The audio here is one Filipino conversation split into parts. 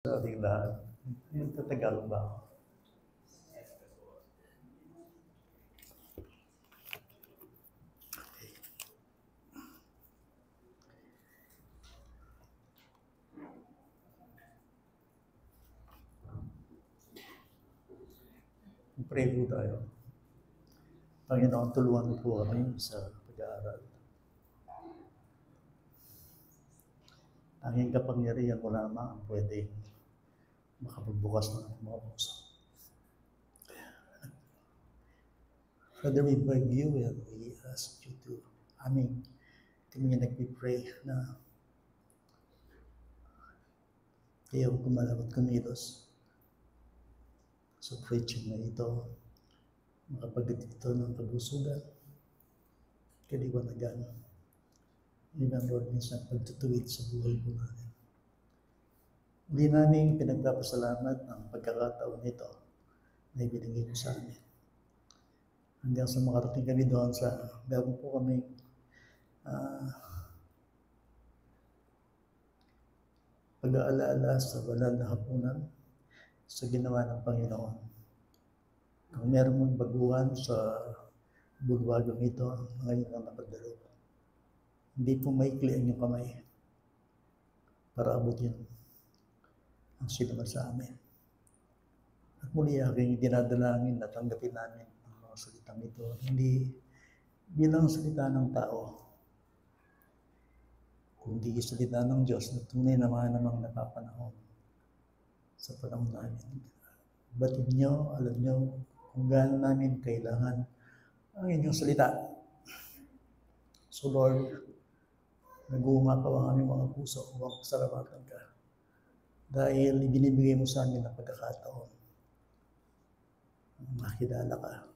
Sa ating lahat. Yung Tagalog ba ako? Pray po tayo. Panginoon, tulungan mo po kami sa pag-aaral. Tanging kapangyarihan mo lamang ang pwedeng makapagbukas ng ating mga puso. Father, we beg you and we ask you to, kami nagpipray na kayo gumalaw at kumilos sa preaching na ito, makapagdit ito ng kabusugan, kaliwanagan, even Lord, minsan pagtutuwid sa buhay po natin. Hindi namin pinagpapasalamat ang pagkakataon nito na ibinigay mo sa amin. Hanggang sa makarating kami doon sa, meron po kami pag-aalaala sa banal na hapunan sa ginawa ng Panginoon. Kung meron mong baguhan sa bulwagang ito, ngayon ang napadalo. Hindi po maikli ang iyong kamay para abutin ang sinama sa amin. At muli aking dinadalangin na tanggapin namin ang mga salitang ito, hindi bilang salita ng tao, kundi salita ng Diyos na tunay naman namang napapanahon sa panahon namin. Batid niyo, alam niyo kung gaano namin kailangan ang inyong salita. So Lord, nag-uumakaw ang aming mga puso upang pasalamatan ka. Dahil ibinibigay mo sa amin ang pagkakataon. Makilala ka.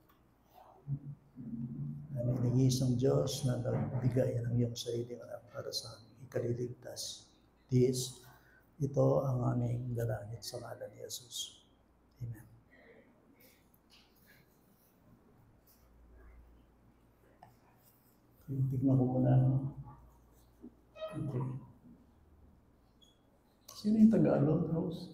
Namin nag-iisang Diyos na nagbigay ng iyong sariling anak para sa aming ikaliligtas. Ito ang aming dalangin sa ngalan ni Jesus. Amen. Tignan ko muna. Okay. Sino yung Tagalog, Rose?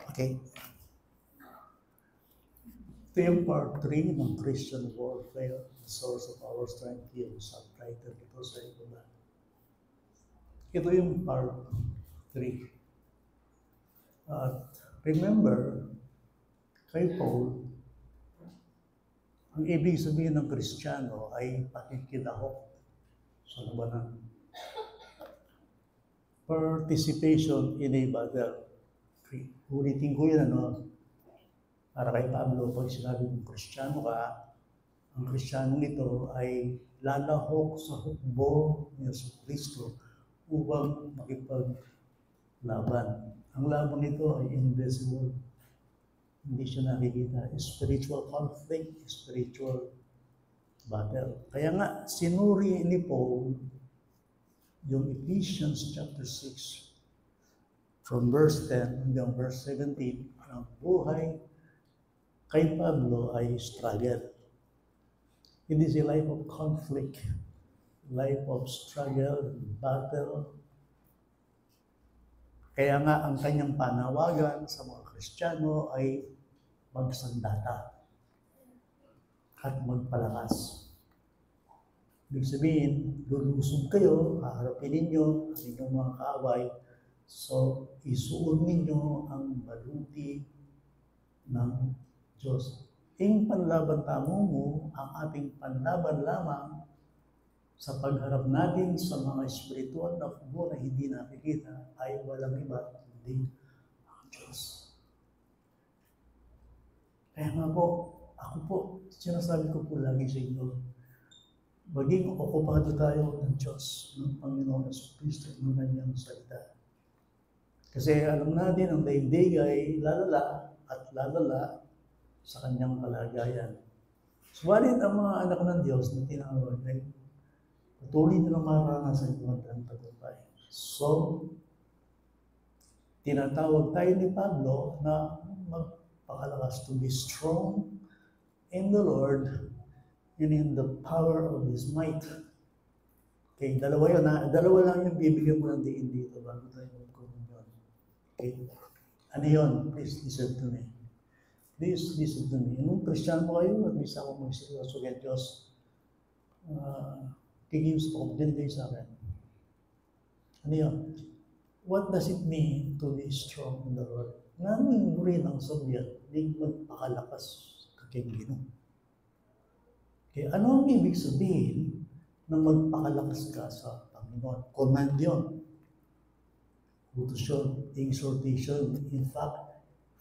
Okay. Ito yung part 3 ng Christian Warfare, the source of our strength, yung subtitle ito sa iba. Ito yung part 3. At remember, kay Paul, ang ibig sabihin ng Kristiyano ay pakikilahok sa labanan. Participation in a battle. Ulitin ko yun, para kay Pablo, pag sinabi mong Kristiyano ka, ang Kristiyano nito ay lalahok sa hukbo ni Yesu Kristo upang makipaglaban. Ang laban nito ay invisible. Hindi siya nakikita. Spiritual conflict, spiritual battle. Kaya nga, sinuri ni Paul yung Ephesians chapter 6 from verse 10 hanggang verse 17, ang buhay kay Pablo ay struggle. It is a life of conflict, life of struggle, battle. Kaya nga ang kanyang panawagan sa mga Kristiyano ay magsandata at magpalakas. Ibig sabihin, lulusog kayo, haharapin ninyo ang inyong mga kaaway, so isuon ninyo ang baluti ng Diyos. Ang panlaban tamo mo, ang ating panlaban lamang sa pagharap natin sa mga espiritual na hukbo na hindi nakikita ay walang iba kundi ang Diyos. Kaya nga po, ako po, sinasabi ko po lagi sa inyo, maging okupado tayo ng Diyos, ng Panginoon Yesu Kristo, ng kanyang salita. Kasi alam natin, ang daigdig ay lalala at lalala sa kanyang kalagayan. Subalit ang mga anak ng Diyos na tinawag ay patuloy nilang maranasan yung magandang tagumpay. So, tinatawag tayo ni Pablo na magpakalakas, to be strong in the Lord and in the power of His might. Okay, dalawa yun ha. Dalawa lang yung bibigyan mo ng diin dito bago tayo magkukunan. Okay? Ano yun? Please listen to me. Please listen to me. Nung Christian mo kayo, at least ako magseryoso kay Diyos, tigil ko, binigay sa akin. Ano yun? What does it mean to be strong in the Lord? Namin rin ang Soviet, hindi magpakalakas kay Ginoo. Okay, ano ang ibig sabihin na magpakalakas ka sa Panginoon? Command yun. Utos yun, exhortation. In fact,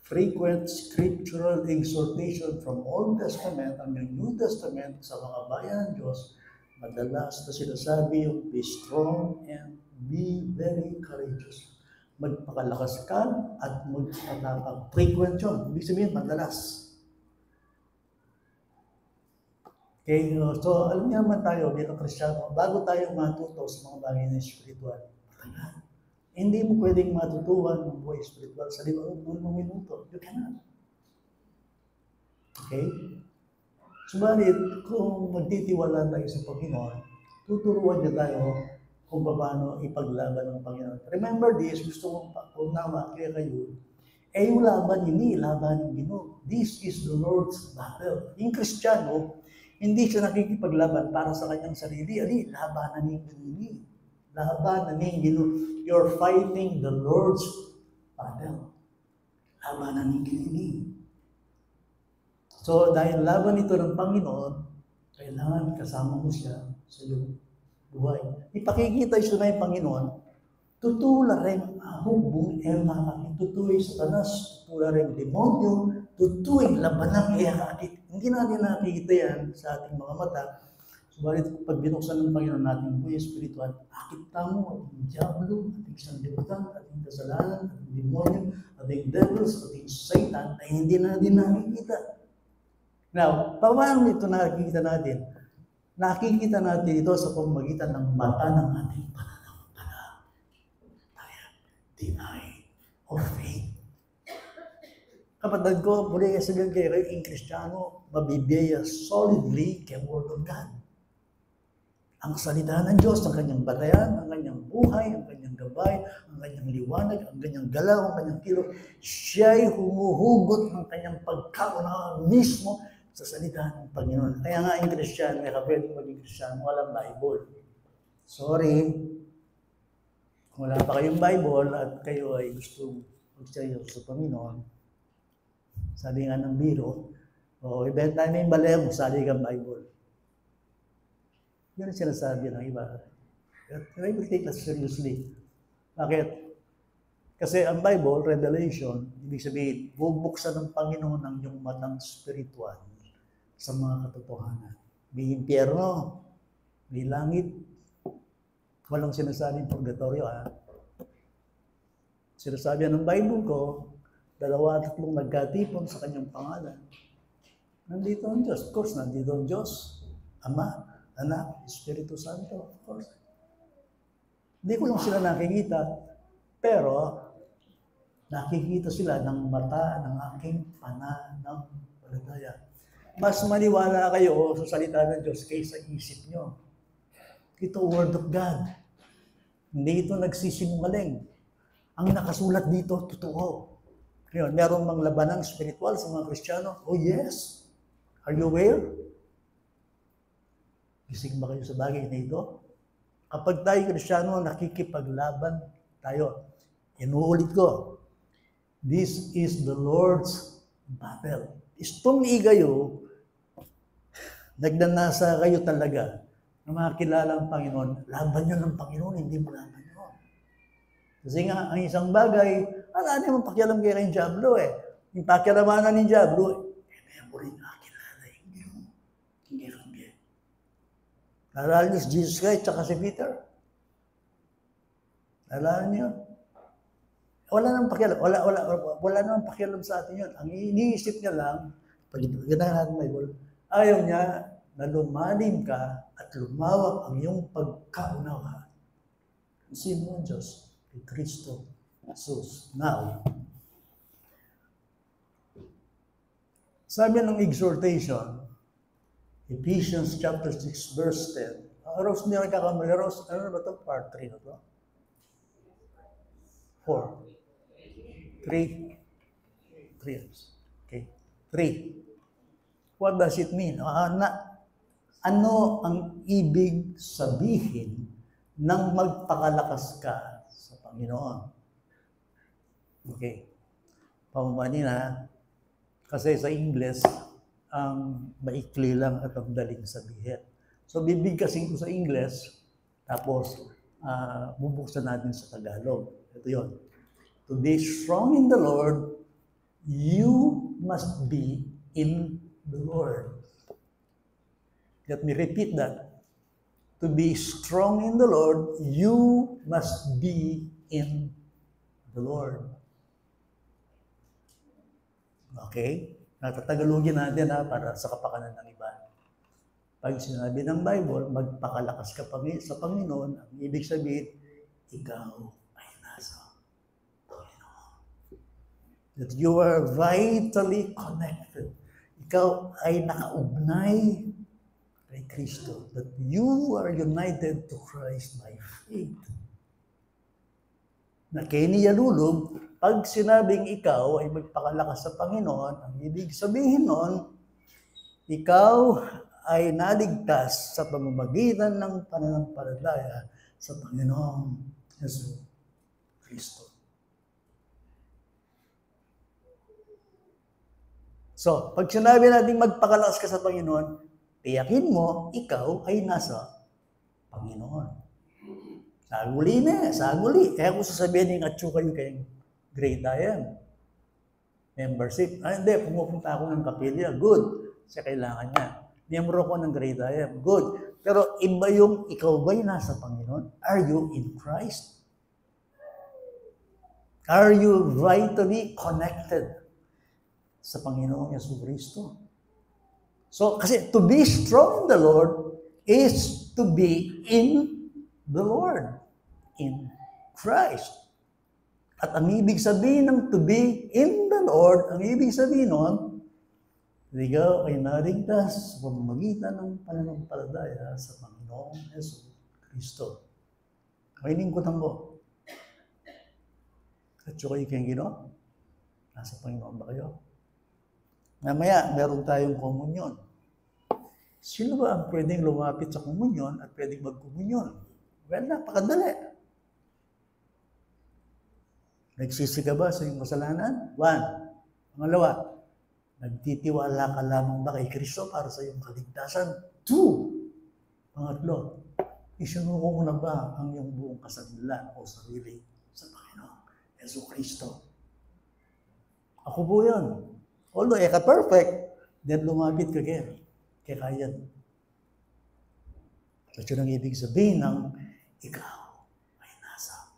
frequent scriptural exhortation from Old Testament hanggang New Testament sa mga bayan ng Diyos, madalas na sinasabi yung be strong and be very courageous. Magpakalakas ka at magpakalakas. Frequent yun. Ibig sabihin, madalas. Okay, so alam niyo naman tayo bilang Kristiyano, bago tayo matuto sa mga bagay na spiritual, hindi mo pwedeng matutuhan ng buhay spiritual sa loob ng mga minuto. You cannot. Okay? Subalit, kung magtitiwala tayo sa Panginoon, tuturuan niya tayo kung paano ipaglaban ng Panginoon. Remember this, gusto kong nawa kaya kayo, yung laban, hindi laban ng Ginoo. This is the Lord's battle. Yung Kristiyano, hindi siya nakikipaglaban para sa kanyang sarili. Labanan ng Ginoo. Labanan ng Ginoo. You're fighting the Lord's battle. Labanan ng Ginoo. So, dahil laban ito ng Panginoon, kailangan kasama mo siya sa iyong buhay. Ipakikita siya na yung Panginoon, tutula rin ang hubong tutuloy sa tanas, tutula rin demonyo, tutuloy laban ng iyakakit. Hindi natin nakikita yan sa ating mga mata. Subalit pag binuksan ng Panginoon natin buhay spiritual, akita mo ating diablo, ating sanlibutan, ating kasalanan, ating demonyo, ating devils, ating Satan, ay hindi natin nakikita. Now, paano ito nakikita natin? Nakikita natin ito sa pamamagitan ng mata ng ating pananampalataya. Deny of faith. Kapatid ko, muli sabihin kayo yung Kristiyano, mabibiya solidly kay Word of God. Ang salita ng Diyos, ang kanyang batayan, ang kanyang buhay, ang kanyang gabay, ang kanyang liwanag, ang kanyang galaw, ang kanyang kilo, siya'y humuhugot ng kanyang pagkaunawa mismo sa salita ng Panginoon. Kaya nga yung Kristiyano, may kapwedeng maging Kristiyano, walang Bible. Sorry, kung wala pa kayong Bible at kayo ay gusto magsayo sa Panginoon, sabi nga ng biro, ibenta na yung balay mo, sabi kang Bible. Yun ang sinasabi ng iba. I will take that seriously. Bakit? Kasi ang Bible, Revelation, ibig sabihin, bubuksan ng Panginoon ang iyong matang spiritual sa mga katotohanan. May impyerno, may langit. Walang sinasabing purgatorio, ha? Sinasabi ng Bible ko, 2-3 nagkatipon sa kanyang pangalan. Nandito ang Diyos. Of course, nandito ang Diyos. Ama, Anak, Espiritu Santo. Of course. Hindi ko lang sila nakikita, pero nakikita sila ng mata ng aking pananampalataya. Mas maniwala kayo sa salita ng Diyos kaysa isip nyo. Ito, Word of God. Hindi ito nagsisinungaling. Ang nakasulat dito, totoo. Ngayon, meron bang labanang spiritual sa mga Kristiyano? Oh yes. Are you aware? Gising ba kayo sa bagay na ito? Kapag tayo Kristiyano, nakikipaglaban tayo. Inuulit ko, this is the Lord's battle. Istong igayo, nagnanasa kayo talaga na makakilala ang Panginoon. Laban nyo ng Panginoon, hindi mo laban nyo. Kasi nga, ang isang bagay, wala naman pakialam kayo kayong Diablo eh. Yung pakialamanan ng Diablo, may mo rin nakakilala. Hindi kami. Naalala niyo si Jesus Christ at si Peter? Naalala niyo? Wala namang pakialam. Wala namang pakialam sa atin yun. Ang iniisip niya lang, pag ganahan natin may Bible, ayaw niya na lumalim ka at lumawak ang iyong pagkaunawa. Isipin mo ang Diyos, kay Kristo Jesus. Now, Sabi ng exhortation, Ephesians chapter 6, verse 10. Rose, hindi ako kakamali. Rose, ano ba ito? Part 3 na ito? 4. 3. 3. Okay. 3. What does it mean? Ano ang ibig sabihin ng magpakalakas ka sa Panginoon? Okay. Pamamanin na. Kasi sa English, ang maikli lang at ang daling sabihin. So, bibigkasin ko sa English, tapos bubuksan natin sa Tagalog. Ito yun. To be strong in the Lord, you must be in the Lord. Let me repeat that. To be strong in the Lord, you must be in the Lord. Okay? Natatagalogin natin para sa kapakanan ng iba. Pag sinabi ng Bible, magpakalakas ka sa Panginoon, ang ibig sabihin, ikaw ay nasa Panginoon. That you are vitally connected. Ikaw ay nakaugnay kay Kristo. That you are united to Christ by faith. Na kay niyalulog, pag sinabing ikaw ay magpakalakas sa Panginoon, ang ibig sabihin nun, ikaw ay naligtas sa pamamagitan ng pananampalataya sa Panginoong Yesu Kristo. So, pag sinabi natin magpakalakas ka sa Panginoon, tiyakin mo, ikaw ay nasa Panginoon. Saguli na, saguli. Kaya kung sasabihin ng atso kayo kayong grade IM, membership, hindi, pumupunta ako ng kapilya, good. Kasi kailangan niya. Miyembro ko ng grade IM, good. Pero iba yung ikaw ba'y nasa Panginoon? Are you in Christ? Are you vitally connected sa Panginoong Yesu Kristo? So, kasi to be strong in the Lord is to be in the Lord, in Christ. At ang ibig sabihin ng to be in the Lord, ang ibig sabihin nun, ikaw ay naligtas sa pamamagitan ng pananampalataya sa Panginoong Yesu Kristo. Kainingkutan ko. At so kayo kayong Ginoo? Nasa Panginoon ba kayo? Mamaya, meron tayong komunyon. Sino ba ang pwedeng lumapit sa komunyon at pwedeng magkomunyon? Well, napakadali. Nagsisi ka ba sa iyong kasalanan? 1. Pangalawa, nagtitiwala ka lamang ba kay Kristo para sa iyong kaligtasan? 2. Pangatlo, isinuko mo na ba ang iyong buong kasandalan o sarili sa Panginoon Yesu Kristo? Ako po yun. Although perfect, then lumapit ka kay kayan. So, yun ang ibig sabihin ng ikaw ay nasa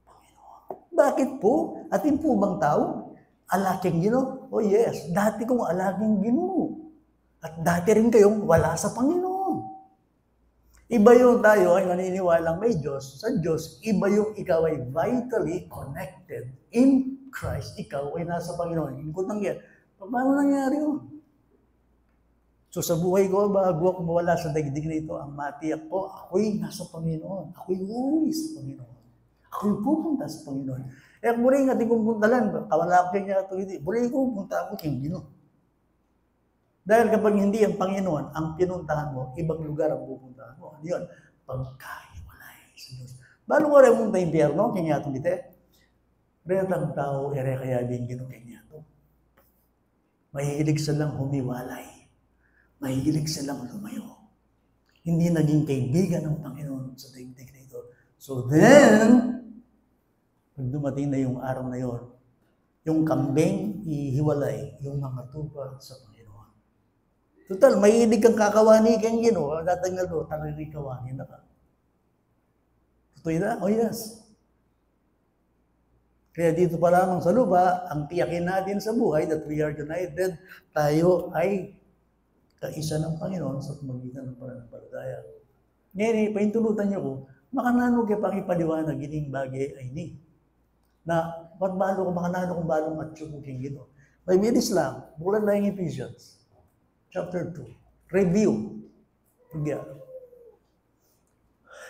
Panginoon. Bakit po? Atin po bang tao? Alaking Ginoo? Oh yes, dati kong alaking Ginoo. At dati rin kayong wala sa Panginoon. Iba yung tayo ay naniniwalang may Diyos. Sa Diyos, iba yung ikaw ay vitally connected in Christ. Ikaw ay nasa Panginoon. Ingkot ng yan. Paano nangyari yun? So sa buhay ko, bago ako mawala sa daigdig na ito, ang matiyak po, ako'y nasa Panginoon. Ako'y uuwi sa Panginoon. Ako'y pupunta sa Panginoon. Eh, muli nga, di kong puntalan. Kawala ko kanya ito, hindi. Muli ko, punta ako kay Ginoo. Dahil kapag hindi ang Panginoon, ang pinuntahan mo, ibang lugar ang pupuntahan mo. Ano yun? Pagkahiwalay sa Diyos. Bago ko rin punta impyerno, kanya ito dito. Retang tao, ere kaya din Ginoo kanya ito. Mahihilig silang humiwalay. Mahihilig silang lumayo. Hindi naging kaibigan ng Panginoon sa daigdig na ito. So then, pag dumating na yung araw na yon, yung kambing ihiwalay, yung mga tupa sa Panginoon. Total, mahilig kang kakawani kang Ginoo, datangal do, talagang kawani na ka. Totoo na? Oh yes. Kaya dito pa lamang sa lupa, ang tiyakin natin sa buhay that we are united, tayo ay kaisa ng Panginoon sa pamagitan ng pananampalataya. Ngayon, paintulutan niyo ko, makanano kaya pang ipaliwanag ining bagay ay ni. Na, makanano kung balong at yung kong Ginoo. May minutes lang. Bulan na yung Ephesians. Chapter 2. Review. Yeah.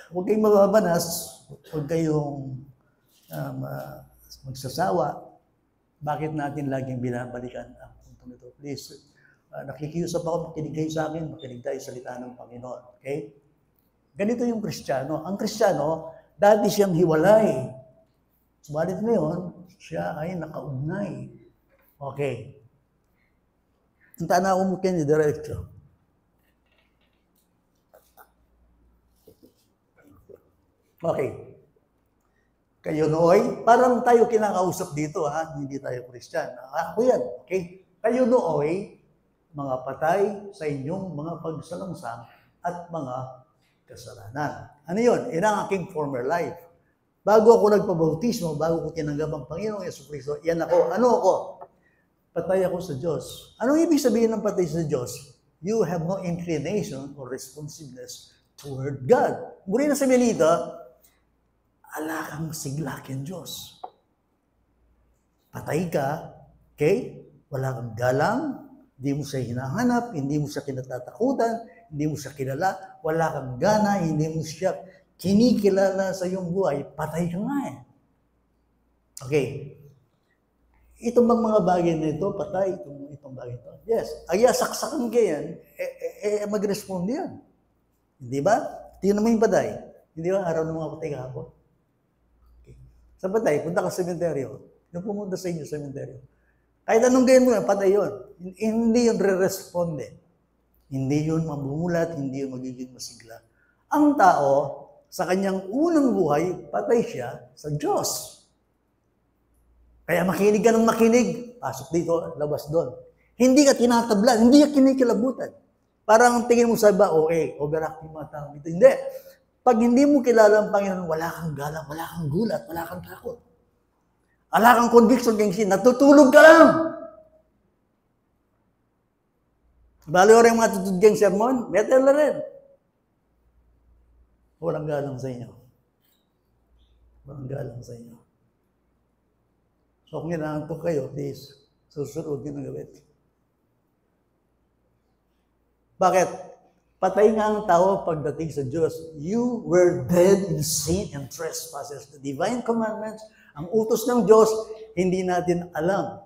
Huwag kayong mababanas. Huwag kayong magsasawa. Bakit natin laging binabalikan ang puntong ito? Please, nakikiusap ako, makinig kayo sa akin, makinig tayo sa salita ng Panginoon. Okay? Ganito yung Kristiyano. Ang Kristiyano, dati siyang hiwalay. Subalit ngayon, siya ay nakaugnay. Okay. Ang tanaw mo kayo ni Diretso. Okay. Kayo nooy, parang tayo kinakausap dito, ha? Hindi tayo Christian. Ako yan, okay? Kayo nooy, mga patay sa inyong mga pagsalangsang at mga kasalanan. Ano yun? Yan ang aking former life. Bago ako nagpabautismo, bago ko tinanggap ang Panginoong Jesucristo, yan ako. Ano ako? Patay ako sa Diyos. Anong ibig sabihin ng patay sa Diyos? You have no inclination or responsiveness toward God. Muli na sabihin dito, ala kang siglakin Diyos. Patay ka, okay? Wala kang galang, hindi mo siya hinahanap, hindi mo siya kinatatakutan, hindi mo siya kilala, wala kang gana, hindi mo siya kinikilala sa iyong buhay, patay ka nga eh. Okay. Itong mga bagay na ito, patay, itong bagay ito. Yes, saksakan ka yan, mag-responde yan. Hindi ba? Tingnan mo yung patay. Hindi ba? Araw ng mga patay kahapon. Okay. Sa patay, punta ka sa sementeryo. Yung pumunta sa inyo sa sementeryo. Kahit anong gayon mo, patay yun. Hindi yun re-responde. Hindi yun mamumulat, hindi yun magiging masigla. Ang tao, sa kanyang unang buhay, patay siya sa Diyos. Kaya makinig ka ng makinig, pasok dito, labas doon. Hindi ka tinatablan, hindi ka kinikilabutan. Parang tingin mo sa iba, okay, overacting mga tao dito. Hindi. Pag hindi mo kilala ang Panginoon, wala kang galang, wala kang gulat, wala kang takot. Wala kang conviction kang sin, natutulog ka lang. Bali oras yung matutulog kang sermon, metal na rin. Walang galang sa inyo. Walang galang sa inyo. So kung inaantok kayo, please, susunod yun ang gawin. Bakit? Patay nga ang tao pagdating sa Diyos. You were dead in sin and trespasses. The divine commandments, ang utos ng Diyos, hindi natin alam.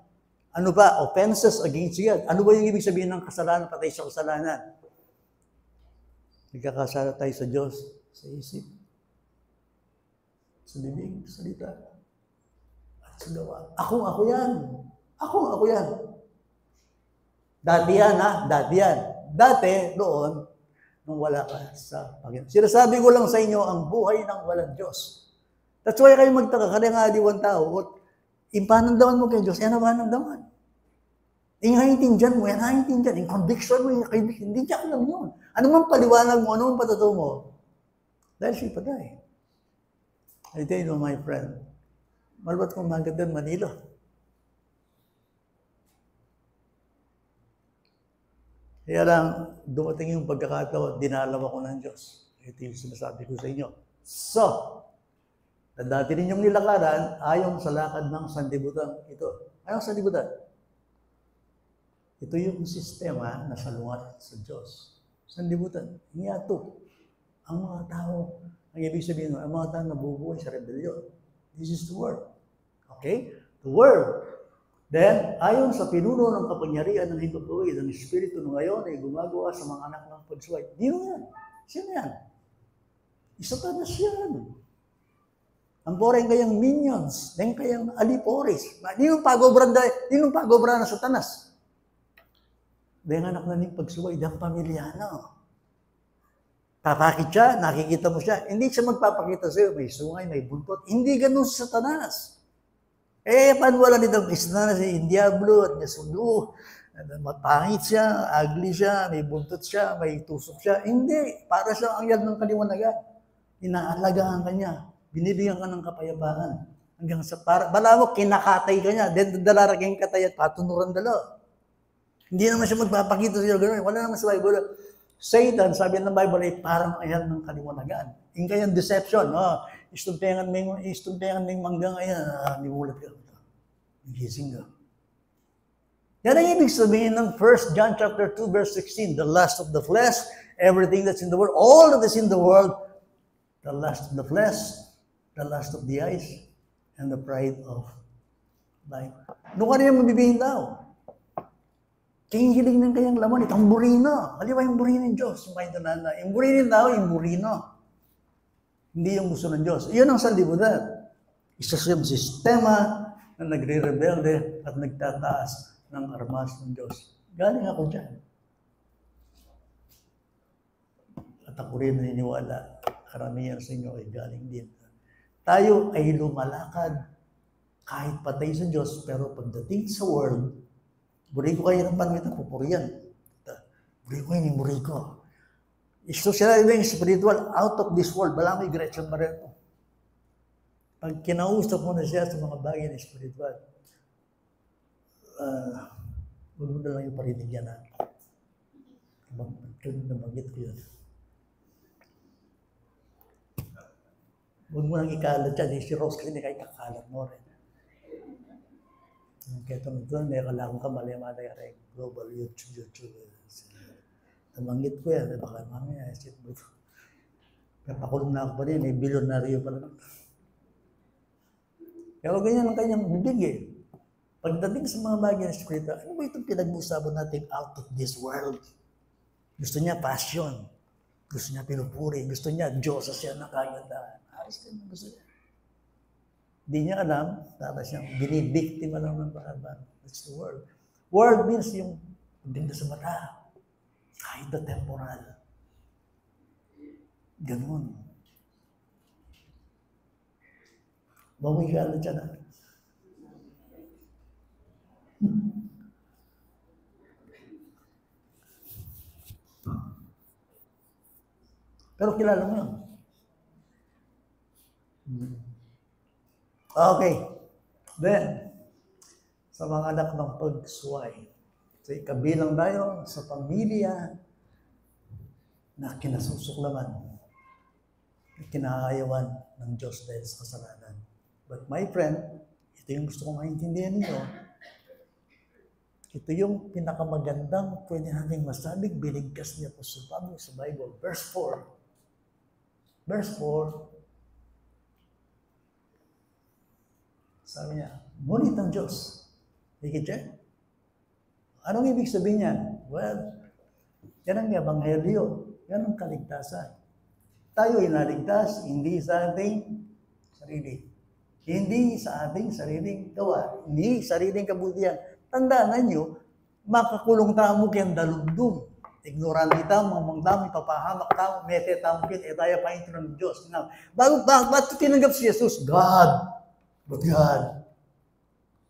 Ano ba? Offenses against God. Ano ba yung ibig sabihin ng kasalanan? Patay sa kasalanan. Nagkakasala tayo sa Diyos, sa isip, sa bibig, sa salita, at sa gawa. Ako yan. Ako yan. Dati yan, ha? Dati yan. Dati, doon, nung wala ka sa Panginoon. Sinasabi ko lang sa inyo ang buhay ng walang Diyos. That's why kayo magtaka, kaya nga aliwan tao, impanandaman mo kay Diyos, yan ang panandaman. Ingaintindihan mo, yan naintindihan. Yung conviction mo, hindi niya alam yun. Ano man paliwanag mo, ano man patato mo, dahil siya patay. I tell you, my friend, malbat kong magandang Manila. Kaya lang, dumating yung pagkakataon, dinalaw ako ng Diyos. Ito yung sinasabi ko sa inyo. So, na dati ninyong nilakaran, ayon sa lakad ng sanlibutan. Ito, ayon sa sanlibutan. Ito yung sistema na salungat sa Diyos. Sanlibutan. Hinyato. Ang mga tao, ang ibig sabihin, ang mga tao nabubuhay sa rebellion. This is the world. Okay? The world. Then, ayon sa pinuno ng kapangyarihan ng higugawid, ang Espiritu ng ngayon ay gumagawa sa mga anak ng pagsuway. Dino yan. Sino yan? Satanas yan. Ang poreng kayang minions, then kayang alipores. Dinong pagobra na Satanas. Dahil anak na ng pagsuway, dahil pamilyano. Tatakit siya, nakikita mo siya. Hindi siya magpapakita sa'yo, may sungay, may buntot. Hindi ganun sa Satanas. Paano wala nitong Satanas, yung Diablo at Nasulo, mapangit siya, ugly siya, may buntot siya, may tusok siya. Hindi. Para siya ang yag ng kaliwanagan. Inaalagaan ka niya. Binibigyan ka ng kapayapaan. Hanggang sa bala mo, kinakatay ka niya. Then dalaraking katay at patunuran dala. Hindi naman siya magpapakita sa'yo. Wala naman sa Bible. Satan, sabi ng Bible, ay parang ayan ng kaliwanagan. Yung kayang deception. Istumpengan may manggang ayan. Nimulat ka. Gising ka. Yan ang ibig sabihin ng 1 John chapter 2 verse 16, the lust of the flesh, everything that's in the world, all that is in the world, the lust of the flesh, the lust of the eyes, and the pride of life. Doon ka rin mabibihin daw. Kinihiling ng kayang laman, itong burino. Halimbawa yung burino ng Diyos, yung kayo na. Yung burino daw, yung burino. Hindi yung gusto ng Diyos. Iyon ang sanlibutan. Isa siyang sistema na nagre-rebelde at nagtataas ng armas ng Diyos. Galing ako dyan. At ako rin naniniwala, karamihan sa inyo ay galing din. Tayo ay lumalakad kahit patay sa Diyos, pero pagdating sa world, buri ko kayo ng panwit ng pupurian. Buri ko kayo ni buri ko. So sila yung spiritual, out of this world. Wala may Gretchen Barreto. Pag kinausap mo na siya sa mga bagay na spiritual, huwag mo na lang yung parinigyan na. Nabanggit ko yun. Huwag mo lang ikalat yan. Si Rose kasi kahit kakalat mo rin. Kaya ito, may kailangan ka mali-mali rin. Global YouTube. Nabanggit ko yan. Baka mamaya, pakulong na ako pa rin. May bilyonaryo pa lang. Pero ganyan ang kanyang bibig eh. Pagdating sa mga bagay ng spiritual, ano ba itong pinag-uusapan natin out of this world? Gusto niya passion. Gusto niya pinupuri. Gusto niya Diyos siya na kagandahan. Ayos ka na gusto niya. Hindi niya alam, tapos siyang binibiktima lang ng bahan. That's the world. World means yung pagdinda sa mata. Kahit na temporal. Ganun. Bawi ka na dyan. Pero kilala mo yun. Okay. Then, sa mga anak ng pagsuway, so kabilang tayo sa pamilya na kinasusuklaman, na kinaayawan ng Diyos dahil sa kasalanan. But my friend, ito yung gusto kong maintindihan ninyo. Ito yung pinakamagandang pwede nating masabing binigkas niya po sa Pablo sa Bible. Verse 4. Verse 4. Sabi niya, ngunit ang Diyos. Ikit-check? Anong ibig sabihin niyan? Well, yan ang ebanghelyo. Yan ang kaligtasan. Tayo ay naligtas, hindi sa ating sarili. Hindi sa ating sariling gawa. Hindi sariling kabutihan. Tandaan ninyo, makakulong tamo kayang dalugdong. Ignorante tamo, mang tamo, papahamak tamo, mete tamo kin, tayo pa ito ng Diyos. Ba't tinanggap si Jesus? God. But God.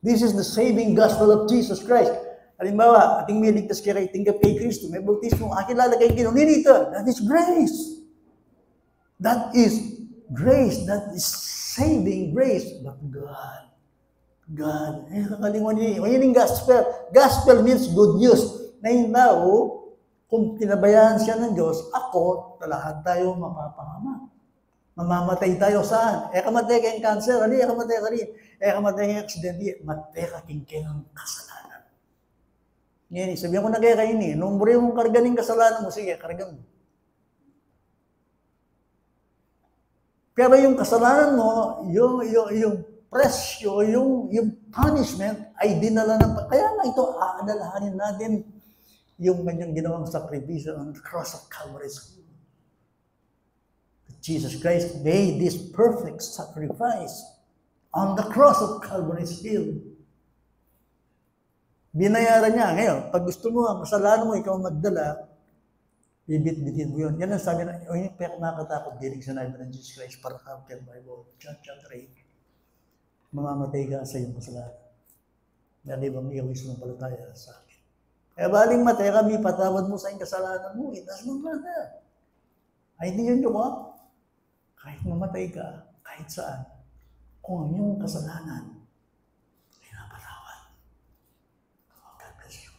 This is the saving gospel of Jesus Christ. Halimbawa, ating may ligtas kaya tinggap kay Kristo, may bautismo, aking lalagay kinunilita. That is grace. That is grace. That is saving grace. But God. God. Kakalimutan niyo. Yan yung gospel. Gospel means good news. Na yung tao, kung pinabayaan siya ng Diyos, ako, lahat tayo mapapahama. Mamamatay tayo saan? Kamatay kayong cancer, ali, kamatay ka rin. Kamatay kayong aksidente, matay ka kayong kasalanan. Ngayon, sabihan ko na kaya kayo ni, nung buri mong karganing kasalanan mo, sige, kargan mo. Pero yung kasalanan mo, yung presyo, yung punishment, ay dinala ng, kaya nga ito, aadalahanin natin yung kanyang ginawang sakripisyo on the cross of Calvary. Jesus Christ made this perfect sacrifice on the cross of Calvary's Hill. Binayaran niya. Ngayon, pag gusto mo, ang kasalanan mo, ikaw magdala, bibit-bitin mo yun. Yan ang sabi na, yung nakakatakot dinig sa nabi ng Jesus Christ para kapil Bible, John chapter 8. Mamamatay ka sa iyong kasalanan. Dahil ibang ikaw sumampalataya sa akin. Baling matay kami, patawad mo sa iyong kasalanan mo. It does not matter. Ay, hindi yun yung kahit mamatay ka, kahit saan, kung ang iyong kasalanan ay napatawad. God bless you.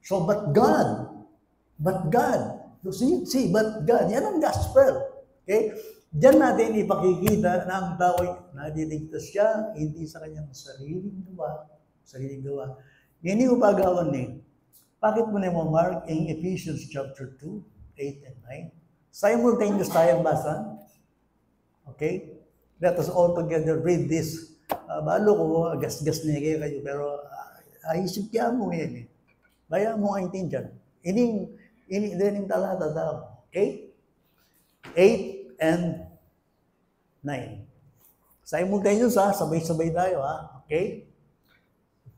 So, but God, you see, but God, yan ang gospel. Okay? Diyan natin ipakikita na ang tao ay nadiligtas siya, hindi sa kanyang sariling gawa, Ini upagawan ni. Bakit mo na mo mark in Ephesians chapter 2, 8 and 9? Simultaneous tayong basa. Okay? Let us all together read this. Balo ko, gas-gas na kayo, pero ayisip kaya mo yan eh. Baya mo ang intindihan. Ining talata daw. Okay? 8 and 9. Simultaneous sabay-sabay tayo Okay?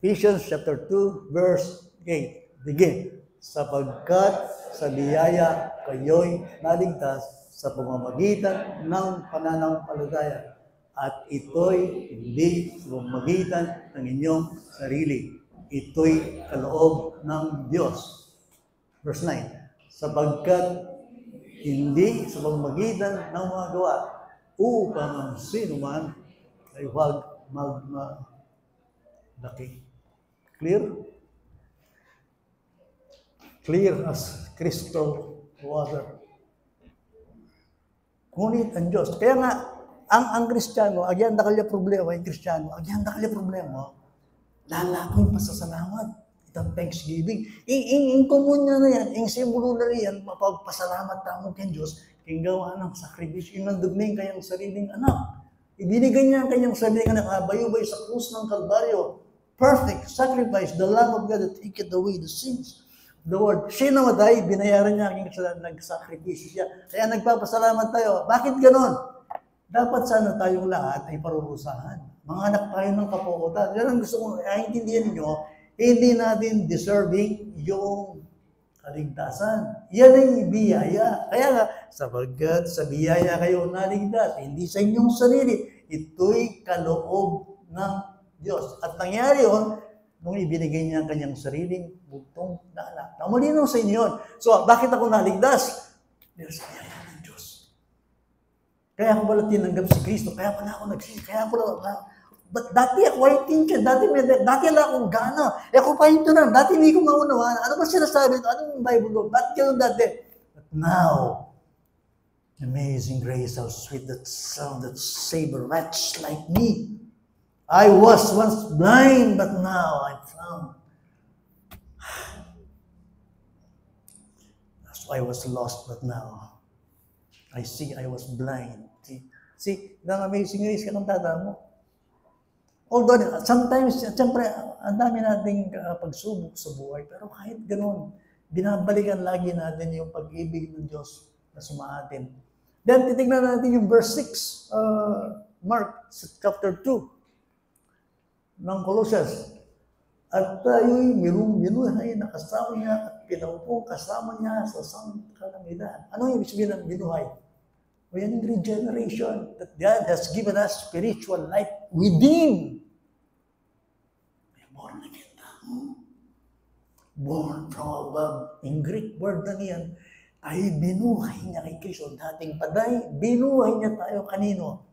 Ephesians chapter 2, verse 8. Begin. Sapagkat sa biyaya kayo'y naligtas sa pamamagitan ng pananampalataya at ito'y hindi sa pamamagitan ng inyong sarili. Ito'y kaloob ng Diyos. Verse 9. Sapagkat hindi sa pamamagitan ng mga gawa upang ang sino man ay huwag magmalaki. Clear? Clear as crystal water. Ngunit ang Diyos. Kaya nga, ang Kristiyano, agyan na kalya problema, yung Kristiyano, agyan na kalya problema, lalako yung pasasalamat. Itang thanksgiving. In komunya na yan, in simbolo na yan, mapagpasalamat tamo kay Diyos, kung gawa ng sakripisyo, inandugning kayang sariling anak. Ibinigay niya ang kanyang sariling anak, bayubay sa krus ng Kalbaryo. Perfect sacrifice, the Lamb of God that taketh away the sins. The word, siya namatay, binayaran niya ang kasalanan, nagsakripisyo siya. Kaya nagpapasalamat tayo. Bakit ganon? Dapat sana tayong lahat ay parurusahan. Mga anak tayo ng kapukutan. Yan ang gusto kong intindihan ninyo, hindi natin deserving yung kaligtasan. Yan ay biyaya. Kaya nga, sapagkat sa biyaya kayo naligtas, hindi sa inyong sarili. Ito'y kaloob ng Diyos. At nangyari yun, nung ibinigay niya ang kanyang sariling bugtong na anak. Malinaw sa inyo yun. So, bakit ako naligtas? Dahil sa biyaya ng Diyos. Kaya ako pala tinanggap si Kristo. Kaya pala ako nagsisi. Kaya pala, but dati ako ay thinker. Dati lang akong gana. Ako pa ito na. Dati hindi ko maunawaan. Ano ba sinasabi ito? Anong Bible? Ba't gano'n dati? But now, amazing grace, how sweet that sound, that saved a wretch like me. I was once blind, but now I'm found. That's why I was lost, but now I see I was blind. See, ang amazing grace, kanong mo. Although, sometimes, siyempre, ang dami nating pagsubok sa buhay, pero kahit ganoon, binabalikan lagi natin yung pag-ibig ng Diyos na sumaatin. Then, titignan natin yung verse 6, Mark chapter 2. ng Colossians. At tayo'y minuhay na kasama niya at pinaupo kasama niya sa sangkalangitan. Ano yung ibig sabihin ng binuhay? O yan yung regeneration that God has given us spiritual life within. May born again tayo. Born from above. In Greek word na niyan, ay binuhay niya kay Kristo. Dating paday, binuhay niya tayo kanino?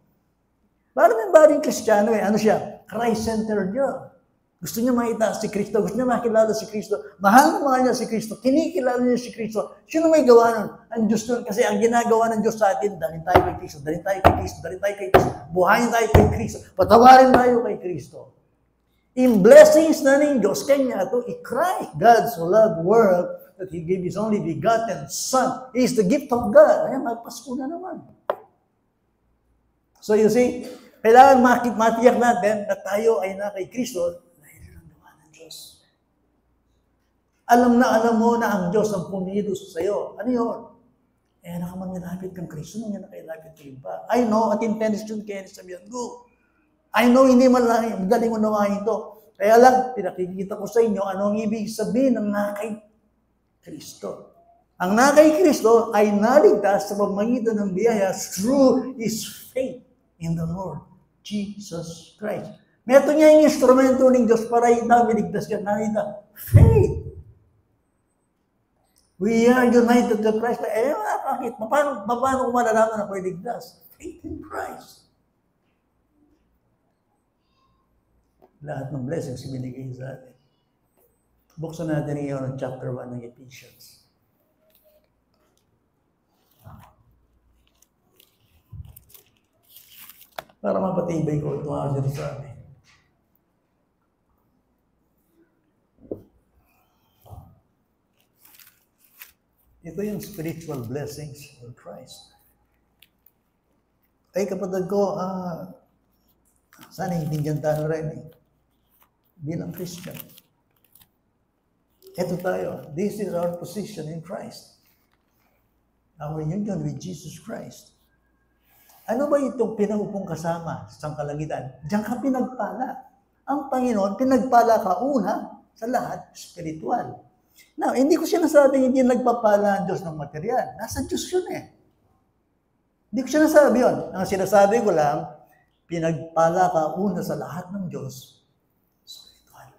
Parang may baring Kristiyano ano siya? Christ-centered niya. Gusto niya makita si Kristo. Gusto niya makilala si Kristo. Mahal na mahal niya si Kristo. Kinikilala niya si Kristo. Sino may gawa nun? Ang Diyos nun. Kasi ang ginagawa ng Diyos sa atin, dalhin tayo kay Kristo, dalhin tayo kay Kristo, dalhin tayo kay Kristo. Buhayin tayo kay Kristo. Patawarin tayo kay Kristo. In blessings na ng Diyos, kanya ito, i-cry. God so loved the world that He gave His only begotten Son. He is the gift of God. Ayan, magpasko na naman. So you see, kailangan matiyak natin na tayo ay na kay Kristo dahil ang gawa ng Diyos. Alam mo na ang Diyos ang pumilos sa iyo. Ano yun? Nakamangilapit kang Kristo, nang nakilapit ka iba. I know, at intention kaya sabihan ko. I know, hindi magaling unawain ito. Kaya lang, pinakikita ko sa inyo, ano ang ibig sabihin ng nakay Kristo. Ang nakay Kristo ay naligtas sa pamamagitan ng biyaya through His faith in the Lord Jesus Christ. Meron niya yung instrumento ng Diyos para iligtas ka na ito. Faith. We are united to Christ. Bakit? Paano ko malalaman ako iligtas? Faith in Christ. Lahat ng blessings binigay sa atin. Buksan natin ngayon ang chapter 1 ng Ephesians. Para mapatibay ko ito ang sinasabi. Ito yung spiritual blessings in Christ. Ay kapatid ko, sana hintindihan tayo rin bilang Christian. Ito tayo. This is our position in Christ. Our union with Jesus Christ. Ano ba itong pinaupong kasama sa kalangitan? Diyan ka pinagpala. Ang Panginoon, pinagpala ka una sa lahat, spiritual. Now, hindi ko sinasabing hindi nagpapala ang Diyos ng material. Nasa Diyos yun eh. Hindi ko sinasabi yun. Ang sinasabi ko lang, pinagpala ka una sa lahat ng Diyos, spiritual.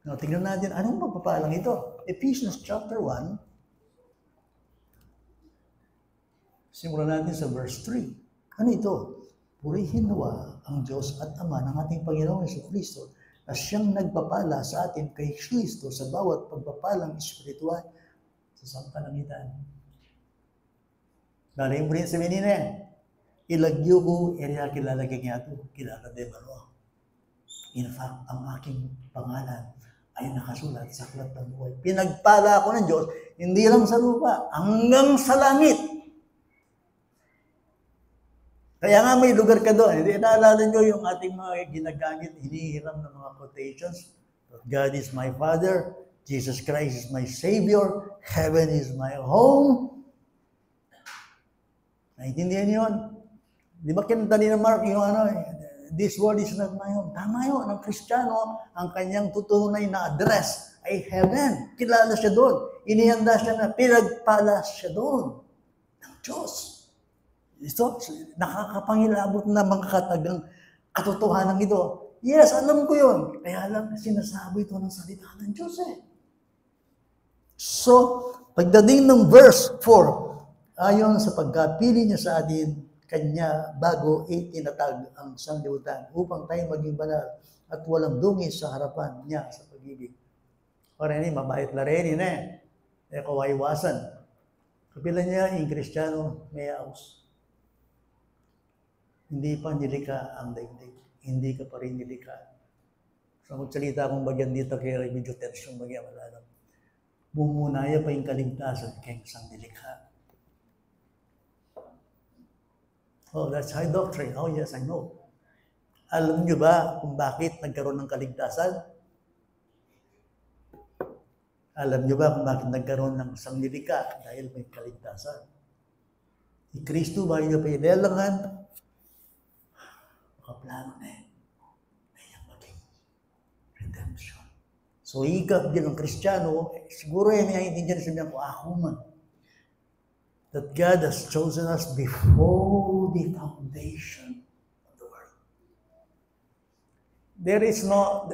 Now, tingnan natin, anong pagpapalang ito? Ephesians chapter 1, simulan natin sa verse 3. Ano ito? Purihin nawa ang Diyos at Ama ng ating Panginoong Jesucristo na siyang nagpapala sa atin kay Kristo sa bawat pagpapalang espiritual sa sangkalangitan. Dari mo rin sabihin nila, ilagyo ko, area kilala kanya ito, kilala de baro. In fact, ang aking pangalan ay nakasulat sa aklat ng buhay. Pinagpala ako ng Diyos, hindi lang sa lupa, hanggang sa langit. Kaya nga may lugar ka doon. Hindi naalala nyo yung ating mga ginagamit, hinihiram ng mga quotations. God is my Father, Jesus Christ is my Savior, heaven is my home. Naintindihan yun? Di ba kinanta ni Mark yung this world is not my home. Tama yun. Ang Kristiyano, ang kanyang tutunay na address ay heaven. Kilala siya doon. Inihanda siya na pinagpala siya doon ng Diyos. Ito, nakakapangilabot na mga katagang katotohanan ito. Yes, alam ko yun. Kaya lang sinasabi ito ng salita ng Diyos eh. So, pagdating ng verse 4, ayon sa pagkapili niya sa atin, kanya bago itinatag ang sanglibutan upang tayo maging banal at walang dungis sa harapan niya sa pag-ibig. Para ini, mabait na rin yun eh. E kawaiwasan. Kapila niya, yung Kristiyano, may aus. Hindi pa nilika ang daigdig. Hindi ka pa rin nilika. So magsalita akong bagyan dito kay Remigio Tertium bagyan malalam. Bumunaya pa yung kaligtasan kay isang nilikha. Oh, that's high doctrine. Oh yes, I know. Alam niyo ba kung bakit nagkaroon ng kaligtasan? Alam niyo ba kung bakit nagkaroon ng isang nilikha? Dahil may kaligtasan. Si Kristo ba yung pinailangan? Plano na eh. Ayang maging redemption. So, ikap din ng Kristiyano, siguro yan naiintindihan sabihin ko, ako man. That God has chosen us before the foundation of the world. There is no,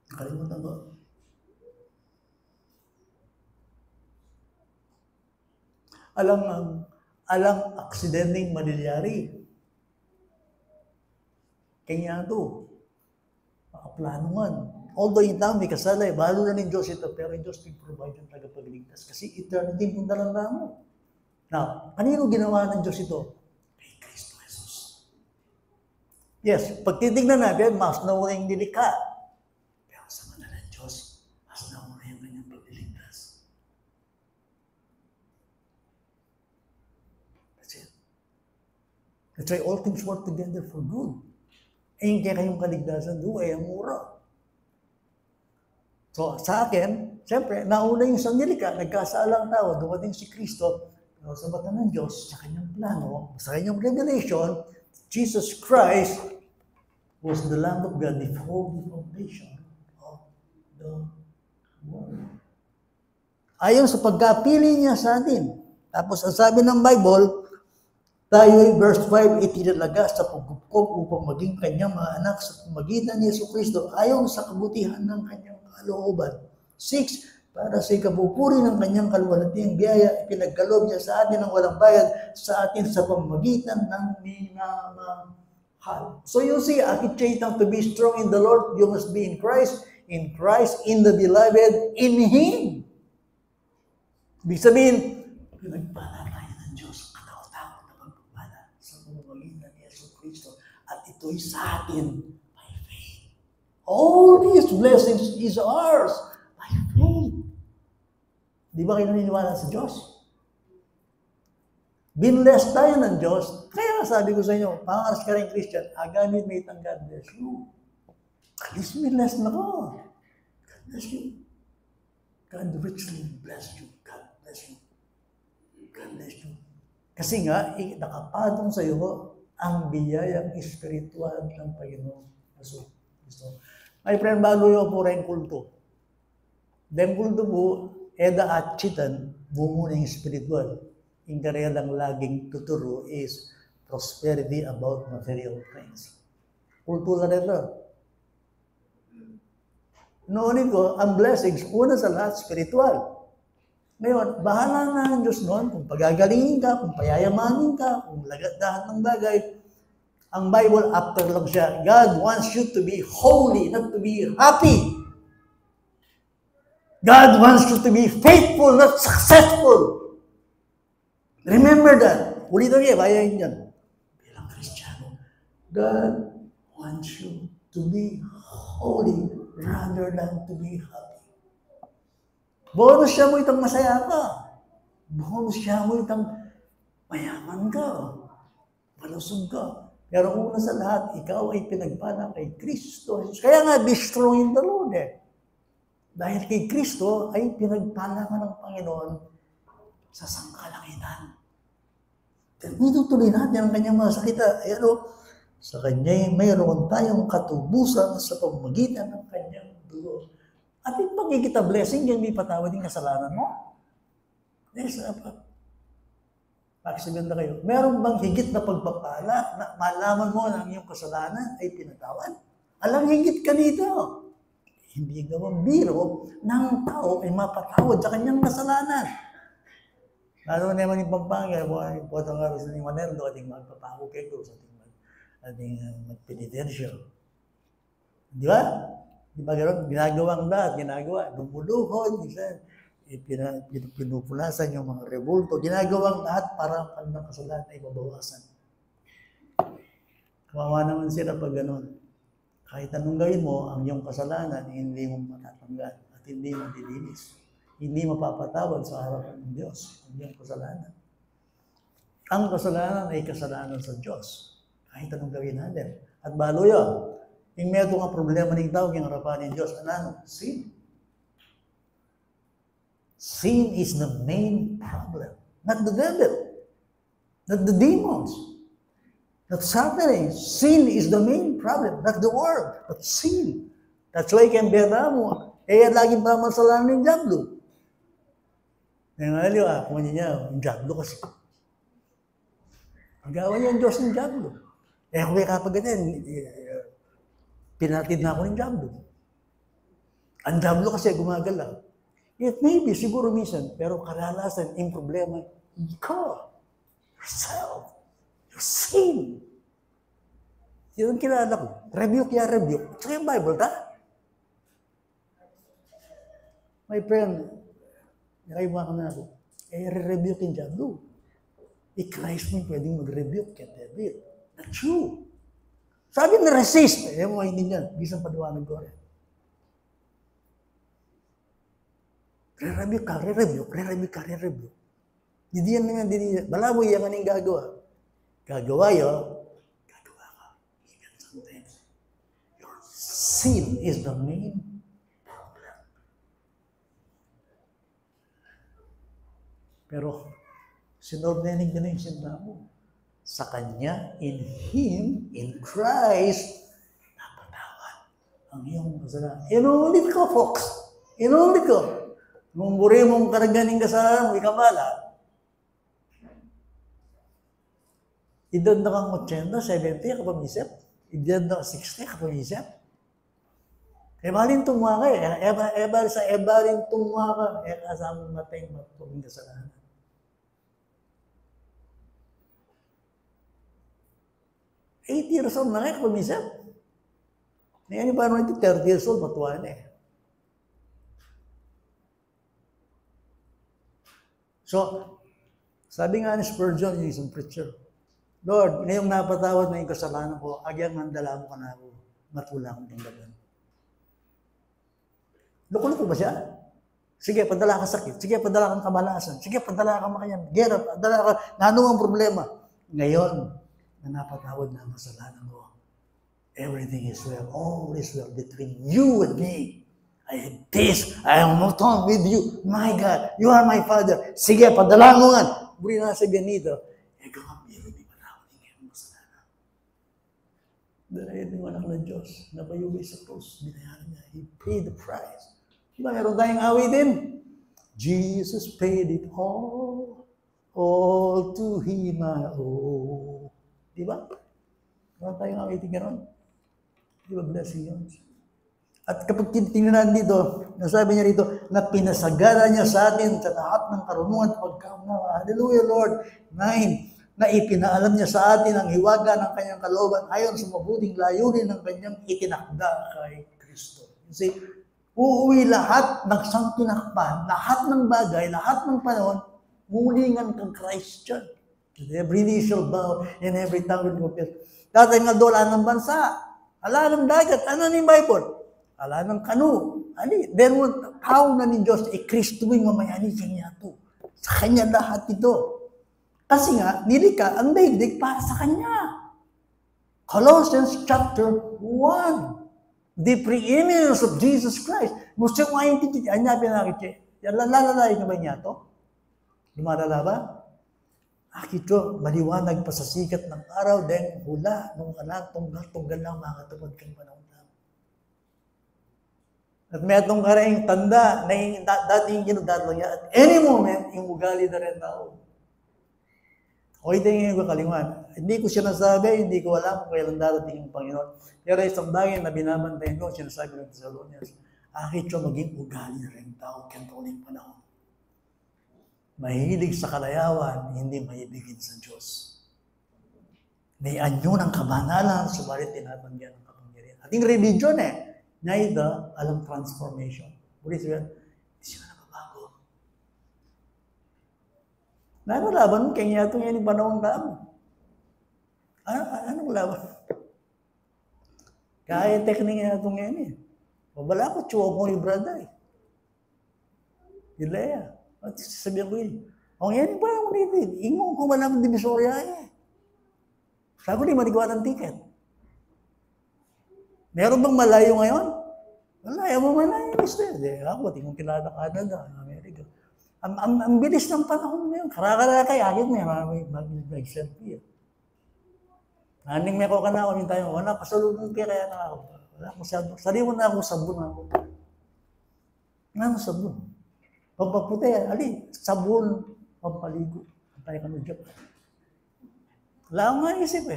nakalimutan ko. Alang aksidenteng mangyayari. Kanya ito, makaplano man. Although yung tao may kasala, balo na ng Diyos ito, pero yung Diyos provide yung tagapagligtas. Kasi eternity mo talaga mo. Now, kanino ginawa ng Diyos ito? Kay Kristo Jesus. Yes, pag titignan natin, mas nauna yung nilikha. Pero sa mata ng Diyos, mas nauna yung kanyang pagliligtas. That's why all things work together for good. Eh, kaya kayong kaligtasan doon ay ang mura. So, sa akin, siyempre, nauna yung sanglika, nagkasalang tao, dumating si Kristo, pero sa mata ng Diyos, sa kanyang plano, sa kanyang revelation, Jesus Christ was the Lamb of God before the foundation of the world. Ayon sa pagkapili niya sa atin. Tapos, ang sabi ng Bible, tayo, verse 5, itinalaga sa pagkupkop upang maging kanyang mga anak sa pamagitan ni Yesu Kristo ayon sa kabutihan ng kanyang kalooban. 6, para sa ikapupuri ng kanyang kaluwalhatiang biyaya, ipinagkaloob niya sa atin ng walang bayad sa atin sa pamamagitan ng minamahal. So you see, akitchaytang to be strong in the Lord, you must be in Christ, in the beloved, in Him. Ibig sabihin, pinagpala tayo ng Diyos, katawa-tawa na pagpapala sa pamamagitan ito'y sa atin by faith. All these blessings is ours by faith. Di ba kayo naniniwala sa Diyos? Binless tayo ng Diyos. Kaya sabi ko sa inyo, pangaras ka rin Christian, agamit may itang God bless you. At least binless na ko. God bless you. God richly bless you. God bless you. God bless you. Kasi nga, nakapatong sa iyo ang biyayang espiritual ng Panginoon. So, my friend, bago yung po rin kulto. Dahil kulto po, eda at chitan, muna yung spiritual. Yung kaya lang laging tuturo is prosperity about material things. Kulto na rin lang. Noonin ko, ang blessings, una sa lahat, spiritual. Ngayon, bahala na ang Diyos noon kung pagagalingin ka, kung payayamanin ka, kung lagadahan ng bagay. Ang Bible, after lang siya, God wants you to be holy, not to be happy. God wants you to be faithful, not successful. Remember that. Ulitin niya, bayahin yan. Bilang Kristiyano, God wants you to be holy rather than to be happy. Bonus siya mo itang masaya ka. Bonus siya mo itang mayaman ka. Malusog ka. Pero una sa lahat, ikaw ay pinagpala kay Kristo. Kaya nga, be strong in the Lord eh. Dahil kay Kristo ay pinagpala ka ng Panginoon sa sangkalangitan. Itutuloy natin ang kanyang mga sakita. Sa kanya mayroon tayong katubusan sa pamamagitan ng kanyang dugo. At yung pagkikita blessing, yung may patawad yung kasalanan mo. Yes, dapat. Pakisaganda kayo. Meron bang higit na pagpapala na malaman mo na ang iyong kasalanan ay pinatawad? Alam, higit ka dito. Hindi gawang biro ng tao ay mapatawad sa kanyang kasalanan. Lalo naman yung Pampanga, yung potong nga sa ni Maneldo, ating magpapaho kay Cruz, ating magpenitensya. Di ba? Di ba gano'n? Ginagawang lahat, ginagawa. Lumuluhod, pinupunasan yung mga rebulto. Ginagawang lahat para ang ng kasalanan ay mabawasan. Kawawa naman sila pag gano'n. Kahit anong gawin mo, ang iyong kasalanan, hindi mo matatanggal at hindi mo dilinis. Hindi mapapatawad sa harapan ng Diyos ang iyong kasalanan. Ang kasalanan ay kasalanan sa Diyos. Kahit anong gawin natin. At baluya, yung meron nga problema ng tao, yung harapan ng Diyos, ano? Sin. Sin is the main problem. Not the devil. Not the demons. Not Satan. Sin is the main problem. Not the world. But sin. That's why kembera mo. Laging pamasalan ng Diablo. Yung aliwa, kung niya, yung Diablo kasi. Ang gawa niya ang Diyos ng Diablo. Kung may kapag ganyan, pinatid na ako ng Diablo. Ang Diablo kasi gumagalaw. It may be, siguro minsan, pero kalalasan, yung problema, ikaw, yourself, your sin. Yun ang kilala ko. Rebuke ya, rebuke. Tsaka yung Bible, ta? My friend, nakaiba ka na ako. Re-rebuke yung Diablo. Christ mo pwedeng mag-rebuke kay devil. Not true. Sabi na resist. Mo, hindi niya. Bisang paliwanag ko rin. Re-rebuke ka, re-rebuke, re-rebuke ka, re-rebuke. Hindi yan naman, bala mo yan ang gagawa. Gagawa yun, gagawa ka. Even sometimes, your sin is the main problem. Pero, sinordainig na yung sinta mo. Sa Kanya, in Him, in Christ, napatawad ang iyong kasalanan. Inuulit ko, folks. Inuulit ko. Kung buri mong karaganing kasalanan mo, ikabala. Idad na kang 80, 70, kapamisip. Idad na 60, kapamisip. Ebalin tumuha ka eh. Ebalin tumuha ka. Kasama matay matulong kasalanan. $8 years old na nga, kapamisip. Ngayon ba naman ito, 30 years old, matuwa na eh. So, sabi nga ni Spurgeon, yung isang preacher, Lord, ngayong napatawad na yung kasalanan ko, agyang mandala mo ka na ako, matula akong tanggalan. Loko-loko ba siya? Sige, padala ka sakit. Sige, padala kang kamalasan. Sige, padala ka makayan. Gera, padala ka, nanong ang problema. Ngayon, na napatawad na ang kasalanan ko, everything is well. All is well between you and me. I have peace. I am not on with you. My God, you are my Father. Sige, padala mo nga. Buri na sabihin nito, God, meron di patawad ng iyong kasalanan. Dahil yung anak ng Diyos, nabayubay sa cross, binayaran niya. He paid the price. Diba, meron tayong awitin. Jesus paid it all to Him I owe. Diba? Meron tayong awitin gano'n. Diba, blessing yun. At kapag tingnan dito, nasabi niya rito, na pinasagana niya sa atin sa lahat ng karunungan at pagkaunawa. Hallelujah, Lord. 9, na ipinaalam niya sa atin ang hiwaga ng kanyang kalooban ayon sa mabuting layunin ng kanyang itinakda kay Kristo. You see, uuwi lahat ng sangkinakpan, lahat ng bagay, lahat ng panahon, mulingan kang Christian. Every knee shall bow and every tongue will confess. Tatay nga doon, ala ng bansa, ala ng dagat, ano ni Bible? Ala ng kanu. Ali, then how na ni Diyos, Kristo yung mamayani kanya to. Sa kanya lahat ito. Kasi nga, nilika ang daigdig para sa kanya. Colossians chapter 1. The preeminence of Jesus Christ. Gusto mo ayong titi, anya pinakit siya. Lalalay ka ba niya to? Lumalala ba? Akito, maliwanag pa sa sikat ng araw, dahil hula, nung anak, tunggal lang mga katupad kang panahon. At may atong karayang tanda na dating ginudadlo niya, at any moment, yung ugali na rin tao. O ito yung kalingan. Hindi ko siya nasabi, hindi ko alam kung kailan darating yung Panginoon. Pero isang bagay na binabantayan ko, sinasabi ng Thessalonians, akit siya maging ugali na rin tao, kantuling panahon. Mahilig sa kalayawan, hindi maibigin sa Diyos. May anyo ng kabanalan, subalit tinatanggihan ng kapangyarihan. Ating religion Naida, alam transformation. Bulit siya, hindi siya nababago. Laban mo, kaya ito yan yung panahon tamo. Anong laban? Kaya teknik nga itong yan Babala ko, chuwa ko ni brada Ilaya. At sasabihan ko ang yan yung parang ulitin. Ingong ko man ang divisorya Sabi ko, di manigwa ng ticket. Meron bang malayo ngayon? Wala, ayaw mo malayo, mister. Ako, tingong kilala Canada, Amerika. Ang bilis ng panahon ngayon. Karakara kay agad mag-selfie. Naning may ko ka na ako, tayo, wala, pasalubong kaya na ako. Wala akong sabon. Sariwa na akong sabon ako. Wala akong sabon. Pampaputi, sabon, pampaligo. Tayo ka na job. Wala akong maisip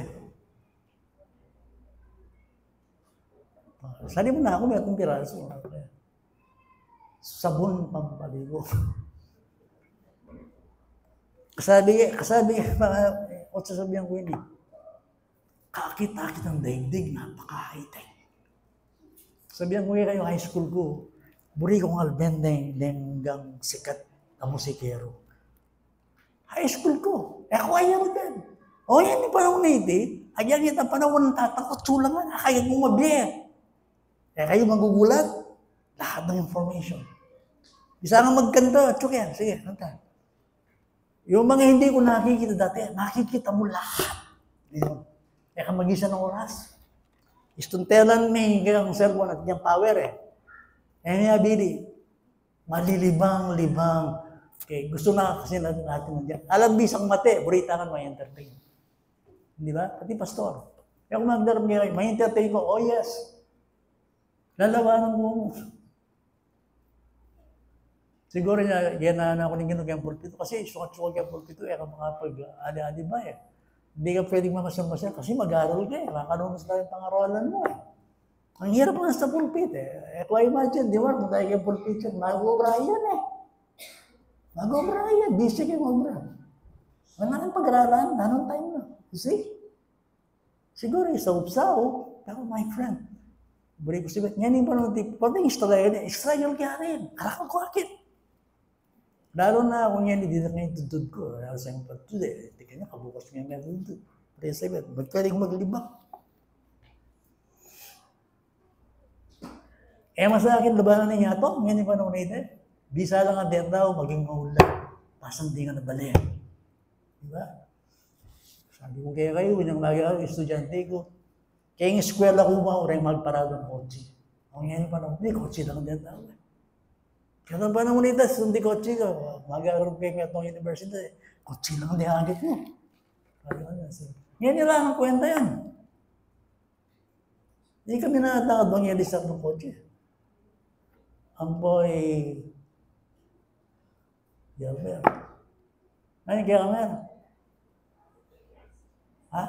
Sali mo na ako, may akong piraso. Sabon pampaligo. Kasabi, o sasabihan ko yun kakit-akit ng daigdig, napaka-high-tech. Sabihan ko kayo, high school ko, buri kong albendeng, lenggang sikat na musikero. High school ko, ako ayaw din. O yan yung panahon na iti, ayan yung panahon ng tatakot, sulangan, kaya kong mabiyak. Kayo magugulat, lahat ng information. Bisa nga magkanta, tsuk yan, sige, kanta. Yung mga hindi ko nakikita dati, nakikita mo lahat. Kaya mag-isa ng oras. Istuntelan may hinggang cellphone at niyang power niya, Billy, malilibang-libang. Okay, gusto na kasi natin nandiyan. Alam, bisang mate, buritangan may entertain. Di ba? Pati pastor. Kaya kung magdarap niya, may entertain ko, oh yes. Lalawanan mo. Siguro niya, yan na ako ng ginugayang pulpito. Kasi sukat-sukat yung pulpito, ka makapag-ali-ali ba Hindi ka pwedeng makasama-masya kasi mag-aaral ka Makanunos na yung pangaralan mo Ang hirap nga sa pulpit Kung imagine, di ba? Kung tayo kayong pulpit yan, mag-obra yan Mag-obra yan. Busy kayo mag-obra. Wala kang pag-aralan. Anong time na? You see? Siguro, isa-upsaw. Pero my friend, buri ko sabihin, ngayon yung panunod, pati Israel kaya rin. Alam ko akit. Lalo na kung yan, hindi na kayo tutod ko. Lalo sa yung pagtud Hindi kanya, kabukas nga nga tutod. 37. Ba't pwedeng maglibak? Mas sa akin, labanan niya ito. Ngayon yung panahon na bisa lang ang tao, maging maula. Pasang di nga nabali. Diba? Sabi ko kaya kayo, yung lagi ako, estudyante ko. Kaya yung eskwela ko ba, oray magparado ng kotse. Ang ngayon yung panahon, hindi, kotse lang ang tao. Kaya ang panahon nito, hindi kotse ka. Mag-aaral kayo nga itong university. Kotse lang ang diagit mo. Ngayon nila ang kwenta yan. Hindi kami natakad bang yalisak ng kotse. Ang boy, Yalber. Ano kaya kami? Ha?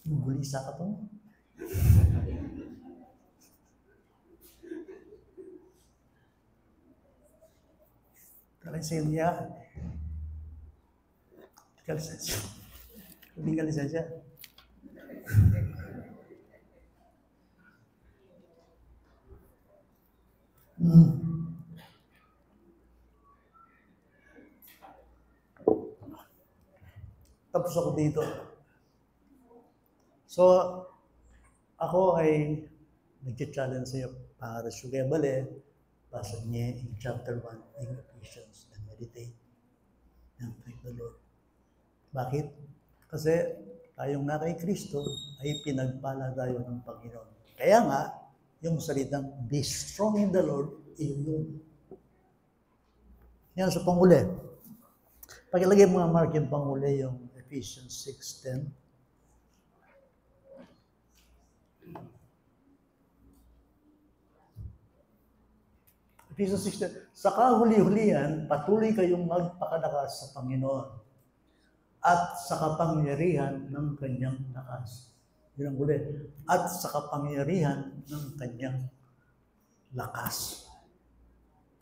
Bulisa ka to. Lisensya. Lisensya. Hindi ka lisensya. Tapos ako dito. So, ako ay nag-challenge sa'yo para sugar bale, basa niya in chapter 1 in Ephesians and meditate and thank the Lord. Bakit? Kasi tayong na kay Kristo ay pinagpala tayo ng Panginoon. Kaya nga, yung salitang be strong in the Lord, yun. Yan sa panguli. Pagilagay mga mark yung panguli, yung Ephesians 6:10. Ephesians 6:10. Sa kahuli-hulihan, patuloy kayong magpakalakas sa Panginoon at sa kapangyarihan ng kanyang lakas. Yun ang huli. At sa kapangyarihan ng kanyang lakas.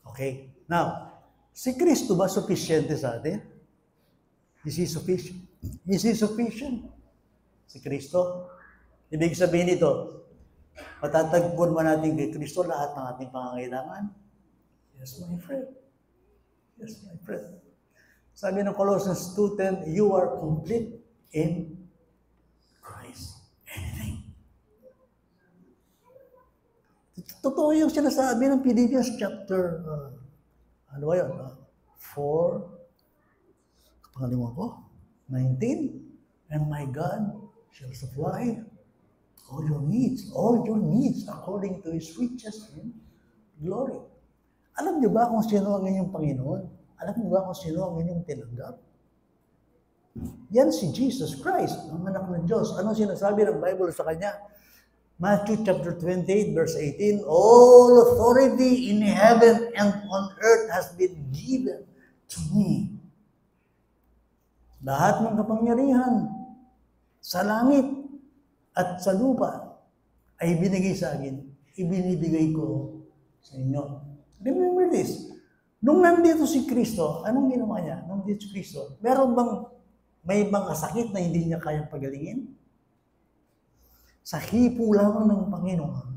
Okay? Now, si Kristo ba sufficiente sa atin? Is He sufficient? Is He sufficient? Si Kristo? Ibig sabihin ito, patatagpuan ba natin kay Kristo lahat ng ating pangangailangan? Yes, my friend. Yes, my friend. Sabi ng Colossians 2:10, you are complete in Christ. Anything. Totoo yung sinasabi ng Philippians chapter, 4, pangaliwan ko, 19, and my God shall supply all your needs according to His riches in glory. Alam niyo ba kung sino ang inyong Panginoon? Alam niyo ba kung sino ang inyong tinanggap? Yan si Jesus Christ, ang anak ng Diyos. Ano sinasabi ng Bible sa Kanya? Matthew chapter 28, verse 18, all authority in heaven and on earth has been given to me. Lahat ng kapangyarihan sa langit at sa lupa ay binigay sa akin, ibinibigay ko sa inyo. Remember this, nung nandito si Kristo, anong ginawa niya? Nung nandito si Kristo, may mga sakit na hindi niya kayang pagalingin? Sa hipo lamang ng Panginoon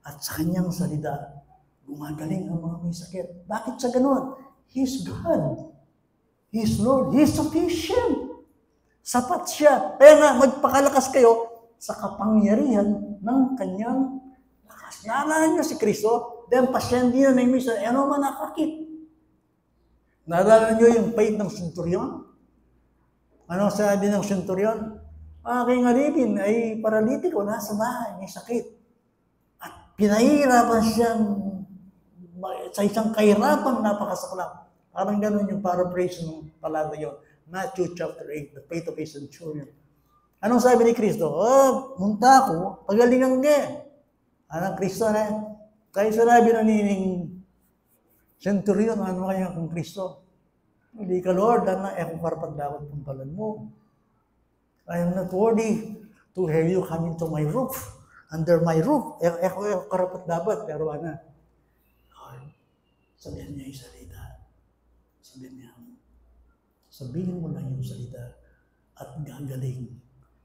at sa kanyang salita, gumagaling ang mga may sakit. Bakit sa ganon? He's God. He's Lord. He's sufficient. Sapat siya. Kaya nga, magpakalakas kayo sa kapangyarihan ng kanyang lakas. Naalala niyo si Kristo, dahil pasyente na may misa, ano man nakakit. Naalala niyo yung faith ng senturyon? Ano sabi ng senturyon? Aking alipin ay paralitiko, nasa bahay, may sakit. At pinahihirapan siyang sa isang kahirapang napakasaklap. Parang ganun yung paraphrase ng talata yun. Matthew chapter 8, the faith of a centurion. Anong sabi ni Kristo? Munta ko, pagalingan ka. Anong Kristo na? Kaya sinabi na nining centurion, ano kaya kung Kristo? Hindi ka, Lord, kung karapagdakot pampalan mo. I am not worthy to have you come into my roof, under my roof. Ako karapat dapat, pero Lord, sabihin niya yung salita. Sabihin mo lang yung salita at gagaling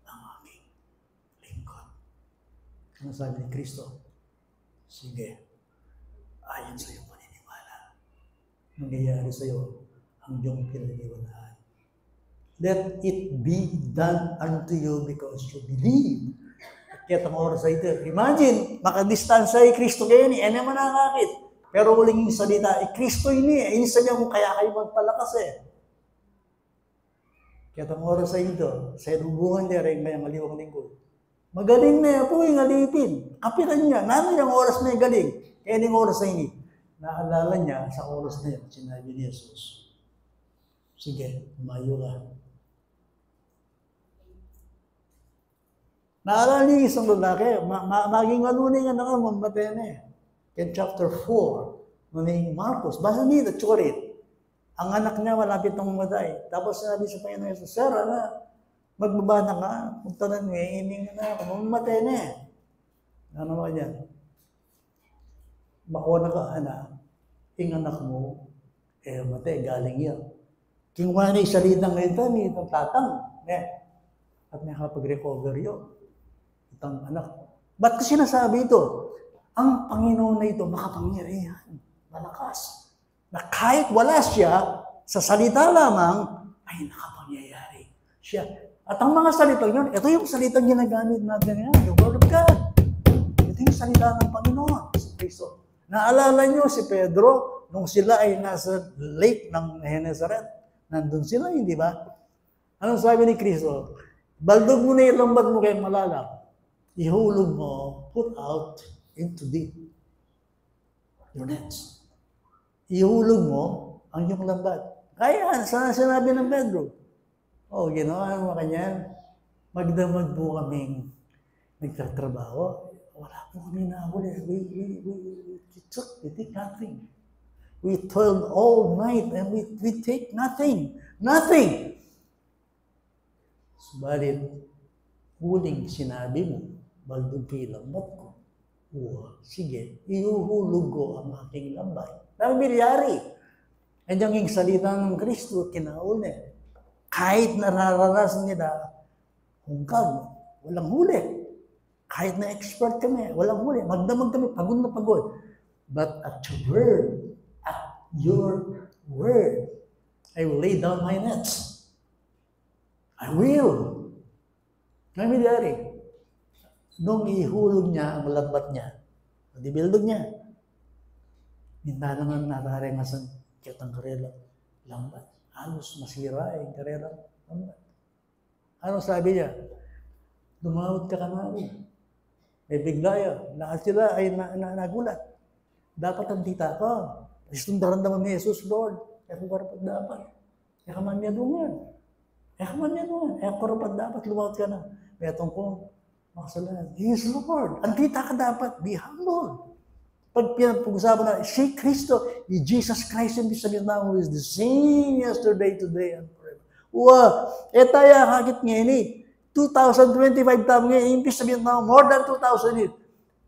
ang aming lingkod. Ano sabi ni Kristo? Sige, ayon mangyayari sa'yo ang iyong pinaniwalaan. Let it be done unto you because you believe. At kaya itong oras ay ito. Imagine, makadistansya ay Kristo kayo ni, naman nakakit. Pero uling yung salita, Kristo ini, inisa niya mo kaya kayo magpalakas Kaya itong oras ay ito, sa hubungan niya rin may maliwang lingkod. Magaling na po yung alipin. Kapitan niya, namin yung oras na yung galing. Kaya yung oras na yun, naalala niya sa oras na yun, sinabi ni Jesus. Sige, umayo ka. Naalala niyo isang lalaki, maging alunin nga na mamatay na In chapter 4, ng Marcos, basta niyo, tsurit. Ang anak niya malapit nang mamatay. Tapos sinabi sa Panginoon Jesus, Sir, magbaba na ka, punta na niya, ining na ako, mamatay na Ano naman yan? Makuha na ka, yung anak mo, matay, galing yan. Kinuha na yung salitang ito, itong tatang, at nakapag-recover yun. Itong anak. Ba't ko sinasabi ito? Ang Panginoon na ito, makapangyarihan, malakas. Na kahit wala siya, sa salita lamang, ay nakapangyayari siya. At ang mga salitang yun, ito yung salitang ginagamit natin ngayon, the Word of God. Ito yung salita ng Panginoon, si Kristo. Naalala nyo si Pedro, nung sila ay nasa lake ng Gennesaret, nandun sila, hindi ba? Anong sabi ni Kristo? Baldog mo na yung lambat mo kayong malalang. Ihulog mo, put out into deep your nets. Ihulog mo ang iyong lambat. Kaya, sana sinabi ng Pedro, ginawa mo kanyan. Magdamag po kaming nagtatrabaho. Wala po kami nahuli. We take nothing. We toiled all night and we take nothing. Nothing! Subalit, huling sinabi mo, baldog kay lambat ko. Sige, ihuhulog ko ang aking lambat. Dahil bilyari. Andiyan yung salita ng Kristo, kinauna. Kahit nararanasan nila, hungkag, walang huli. Kahit na expert kami, walang huli. Magdamag kami, pagod na pagod. But at your word, I will lay down my nets. I will. Nangyari. Nung ihulog niya ang lambat niya, dibildog niya, minta naman natarengasan kitang karela lambat. Halos masira yung karela lambat. Ano sabi niya? Dumawad ka namin. May biglaya. Lahat sila ay nagulat. Dapat ang tita ka. Istundaran naman ni Jesus, Lord. Kaya kung karapat dapat. Kaya ka man niya dungan. Kaya karapat dapat lumawad ka na. Kaya tungkol, makasalanan. He is Lord. Ang tita ka dapat. Be humble. Pag pinag-usapan na, si Kristo, Jesus Christ, yung sabihin na, who is the same yesterday, today, and forever. Tayo kakit nga ini. 2025 tayo nga, impis sabihin na, more than 2,000 years.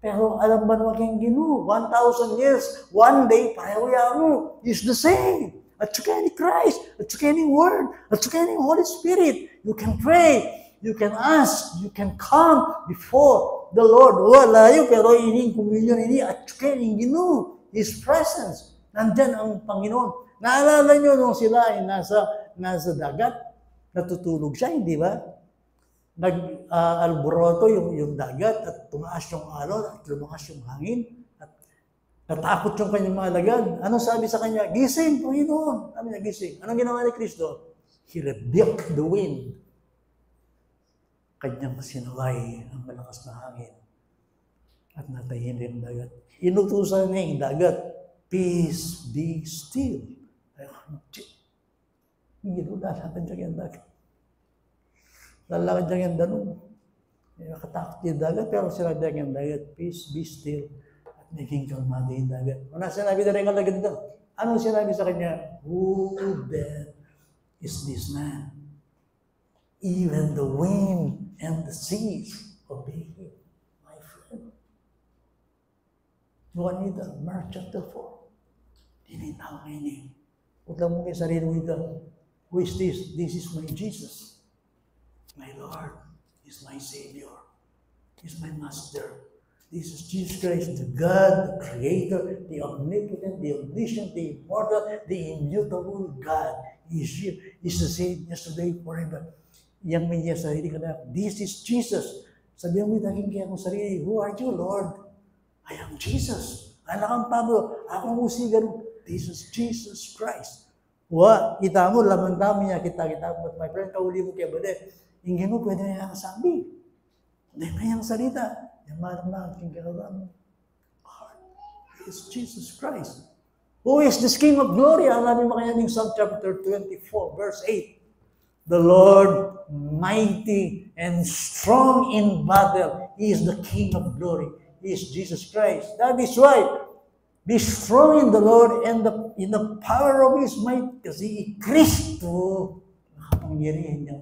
Pero alam ba naman kayong ginu? 1,000 years, one day, pareho mo. It's the same. At saka ni Christ, at saka ni Word, at saka ni Holy Spirit. You can pray. You can ask, you can come before the Lord. Wala yun, pero ining communion ini, at saka ginu, His presence. Nandyan ang Panginoon. Naalala nyo nung sila ay nasa dagat, natutulog siya, hindi ba? Nag-alboroto yung dagat at tumaas yung alon at lumakas yung hangin at natakot yung kanyang mga alagad. Ano sabi sa kanya? Gising, Panginoon. Sabi niya, gising. Anong ginawa ni Kristo? He rebuked the wind. Kanyang sinaway ang malakas na hangin at natahimik ang dagat. Inutusan niya yung dagat, peace, be still. Hindi ko lalakad dyan yung dagat. Lalakad dyan yung danong. Nakatakot yung dagat, pero sinabi yung dagat, peace, be still, at naging kalmado yung dagat. Wala sinabi na rin ang dagat doon. Anong sinabi sa kanya? Who then is this man? Even the wind and the seas obey him, my friend. Juanita, Mark chapter 4. Tinitawag niya. Huwag lang mo kayo sarili mo ito. Who is this? This is my Jesus. My Lord is my Savior. Is my Master. This is Jesus Christ, the God, the Creator, the omnipotent, the omniscient, the immortal, the immutable God. He is the same yesterday, forever. Yang may niya sarili ka na, this is Jesus. Sabihan mo yung naging kaya kong sarili, who are you, Lord? I am Jesus. Anak ang Pablo, akong usigan. This is Jesus Christ. Kita mo, laman dami niya, kita. But my friend, kauli mo kaya ba din? Ingin mo, pwede na yung sabi. Hindi na yung salita. Yung marang king kalaban. He is Jesus Christ. Who is this King of Glory? Alamin mo kaya ng Psalm chapter 24, verse 8. The Lord mighty and strong in battle. He is the King of Glory. He is Jesus Christ. That is why, be strong in the Lord and in the power of His might. Kasi Kristo, nakapangyarihan niya.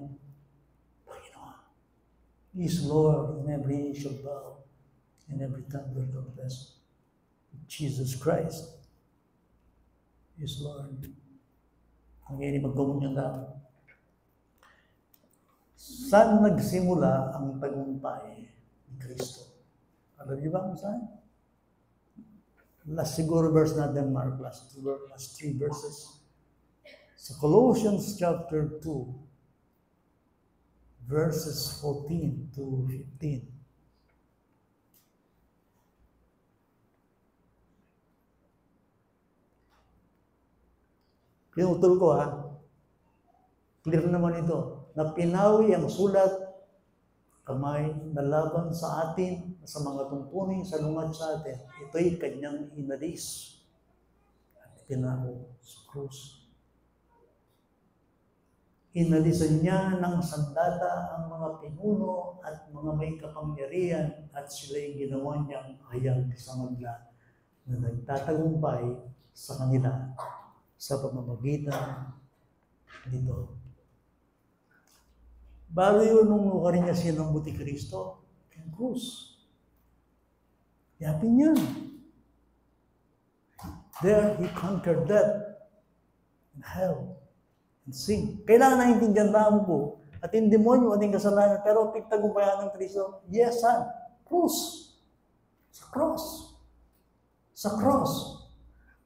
Panginoon. He is Lord, and every knee shall bow, and every tongue will confess. Jesus Christ is Lord. Ang hindi magkomunyon na. Saan nagsimula ang tagumpay ni Kristo? Alam niyo ba kung saan? Last siguro verse natin, Mark, last 3 verses. Sa Colossians chapter 2, verses 14 to 15. Pinutol ko clear naman ito, na pinawi ang sulat kamay na laban sa atin, sa mga tungkuning salungat sa atin. Ito'y kanyang inalis at pinako sa krus. Inalisan niya ng sandata ang mga pinuno at mga may kapangyarihan at sila'y ginawa niyang hayag sa magla na nagtatagumpay sa kanila sa pamamagitan nito. Bago yun, nung rin niya sinambuti Kristo, ang krus. Yapin niya. There, He conquered death and hell and sin. Kailangan naintindihan namin po at yung demonyo, ating kasalanan, pero pagtagumpayan ng Kristo, yes, son, krus. Sa cross. Sa cross.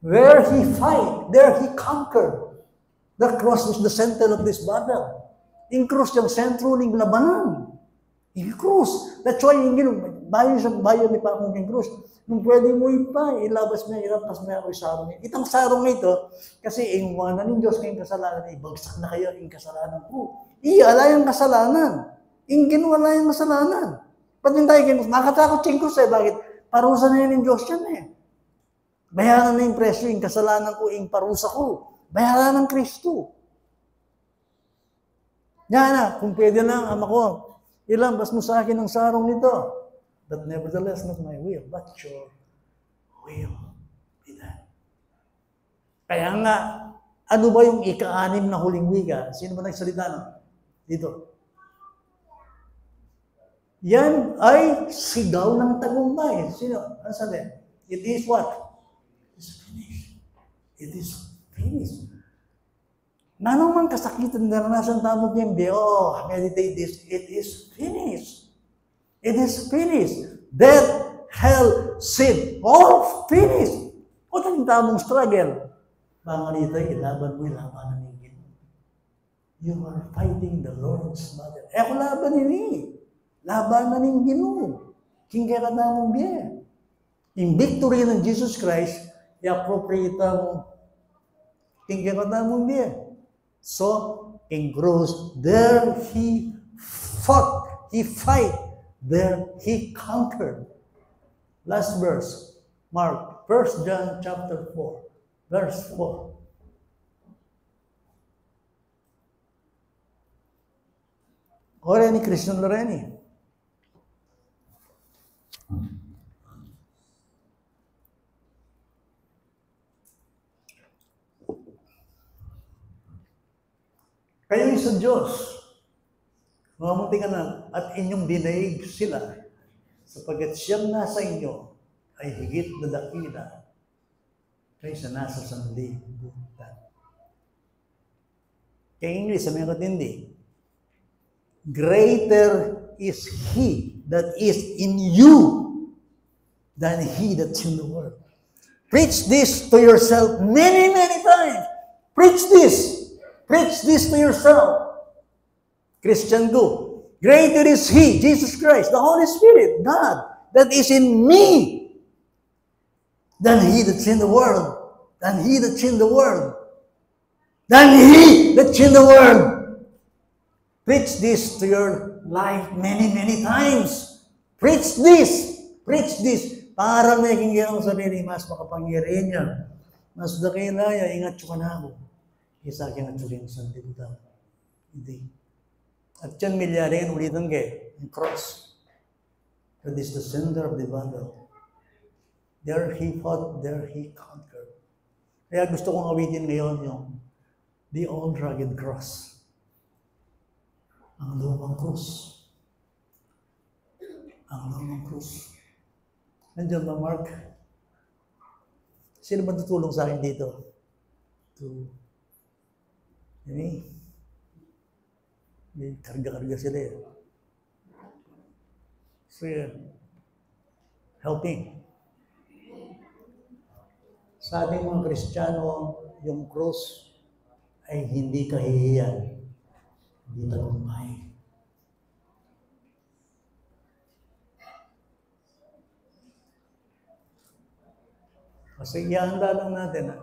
Where He fight, there He conquered. The cross was the center of this battle. Yung krus yung sentro ng labanan. Yung krus. That's why yung bayo ni Panginoon yung krus. Nung pwede mo ilabas mo, irampas mo ako yung sarong niya. Itang sarong nito, kasi iwanan ng Diyos kayong kasalanan, ibagsak na kayo yung kasalanan ko. Iala yung kasalanan. Ingin wala yung kasalanan. Pati tayo kinus, nakatakot yung krus Bakit? Parusa na yun ng Diyos yan Bayaran na yung presyo, yung kasalanan ko, yung parusa ko. Bayaran ng Kristo. Yan kung pwede lang, ama ko, ilambas mo sa akin ang sarong nito. But nevertheless, not my will, but your will be done. Kaya nga, ano ba yung ika-6 na huling wika? Sino ba nagsalita dito? Yan ay sigaw ng tagumpay. Sino? Ano sabi? It is what? It is finished. It is finished. Nanong man kasakitan na naranasan tamot niya, meditate this. It is finished. It is finished. Death, hell, sin, all finished. O tayong tamong struggle. Mga nito, ilaban mo, ilabanan ng Ginoo. You are fighting the Lord's battle. Ako laban nini. Labanan ng Ginoo. Kingkaya ka namong biya. Yung victory ng Jesus Christ, i-appropriate mo. Kingkaya ka namong biya. So, in cross, there He fought, He fight, there He conquered. Last verse, Mark, 1 John chapter 4, verse 4. Ora ni Christian Loreni. Kayo'y sa Diyos, mga munting anak, at inyong dinaig sila, sapagkat siyang nasa inyo ay higit na dakila kaysa nasa sanlibutan. Kaya English, sabi ko hindi, greater is He that is in you than he that's in the world. Preach this to yourself many, many times. Preach this. Preach this to yourself. Christian, do. Greater is He, Jesus Christ, the Holy Spirit, God, that is in me, than he that's in the world. Than he that's in the world. Than he that's in the world. Preach this to your life many, many times. Preach this. Preach this. Para maging gano'n sa sarili, mas makapangyarihan niya. Mas dakilaya, ingat ka na ako. Isa akin at suling sandibutan. Hindi. At yan milyarin ulitan kay, ang cross. That is the center of the battle. There he fought, there he conquered. Kaya gusto kong awitin ngayon yung the old rugged cross. Ang lumang krus. Ang lumang krus. Nandiyan ba, Mark? Sino ba tutulong sa akin dito? May karga-karga sila eh. So, help me. Sa ating mga Kristiyano, yung cross ay hindi kahihiyan. Hindi tagumpay. Kasi ihanda lang natin.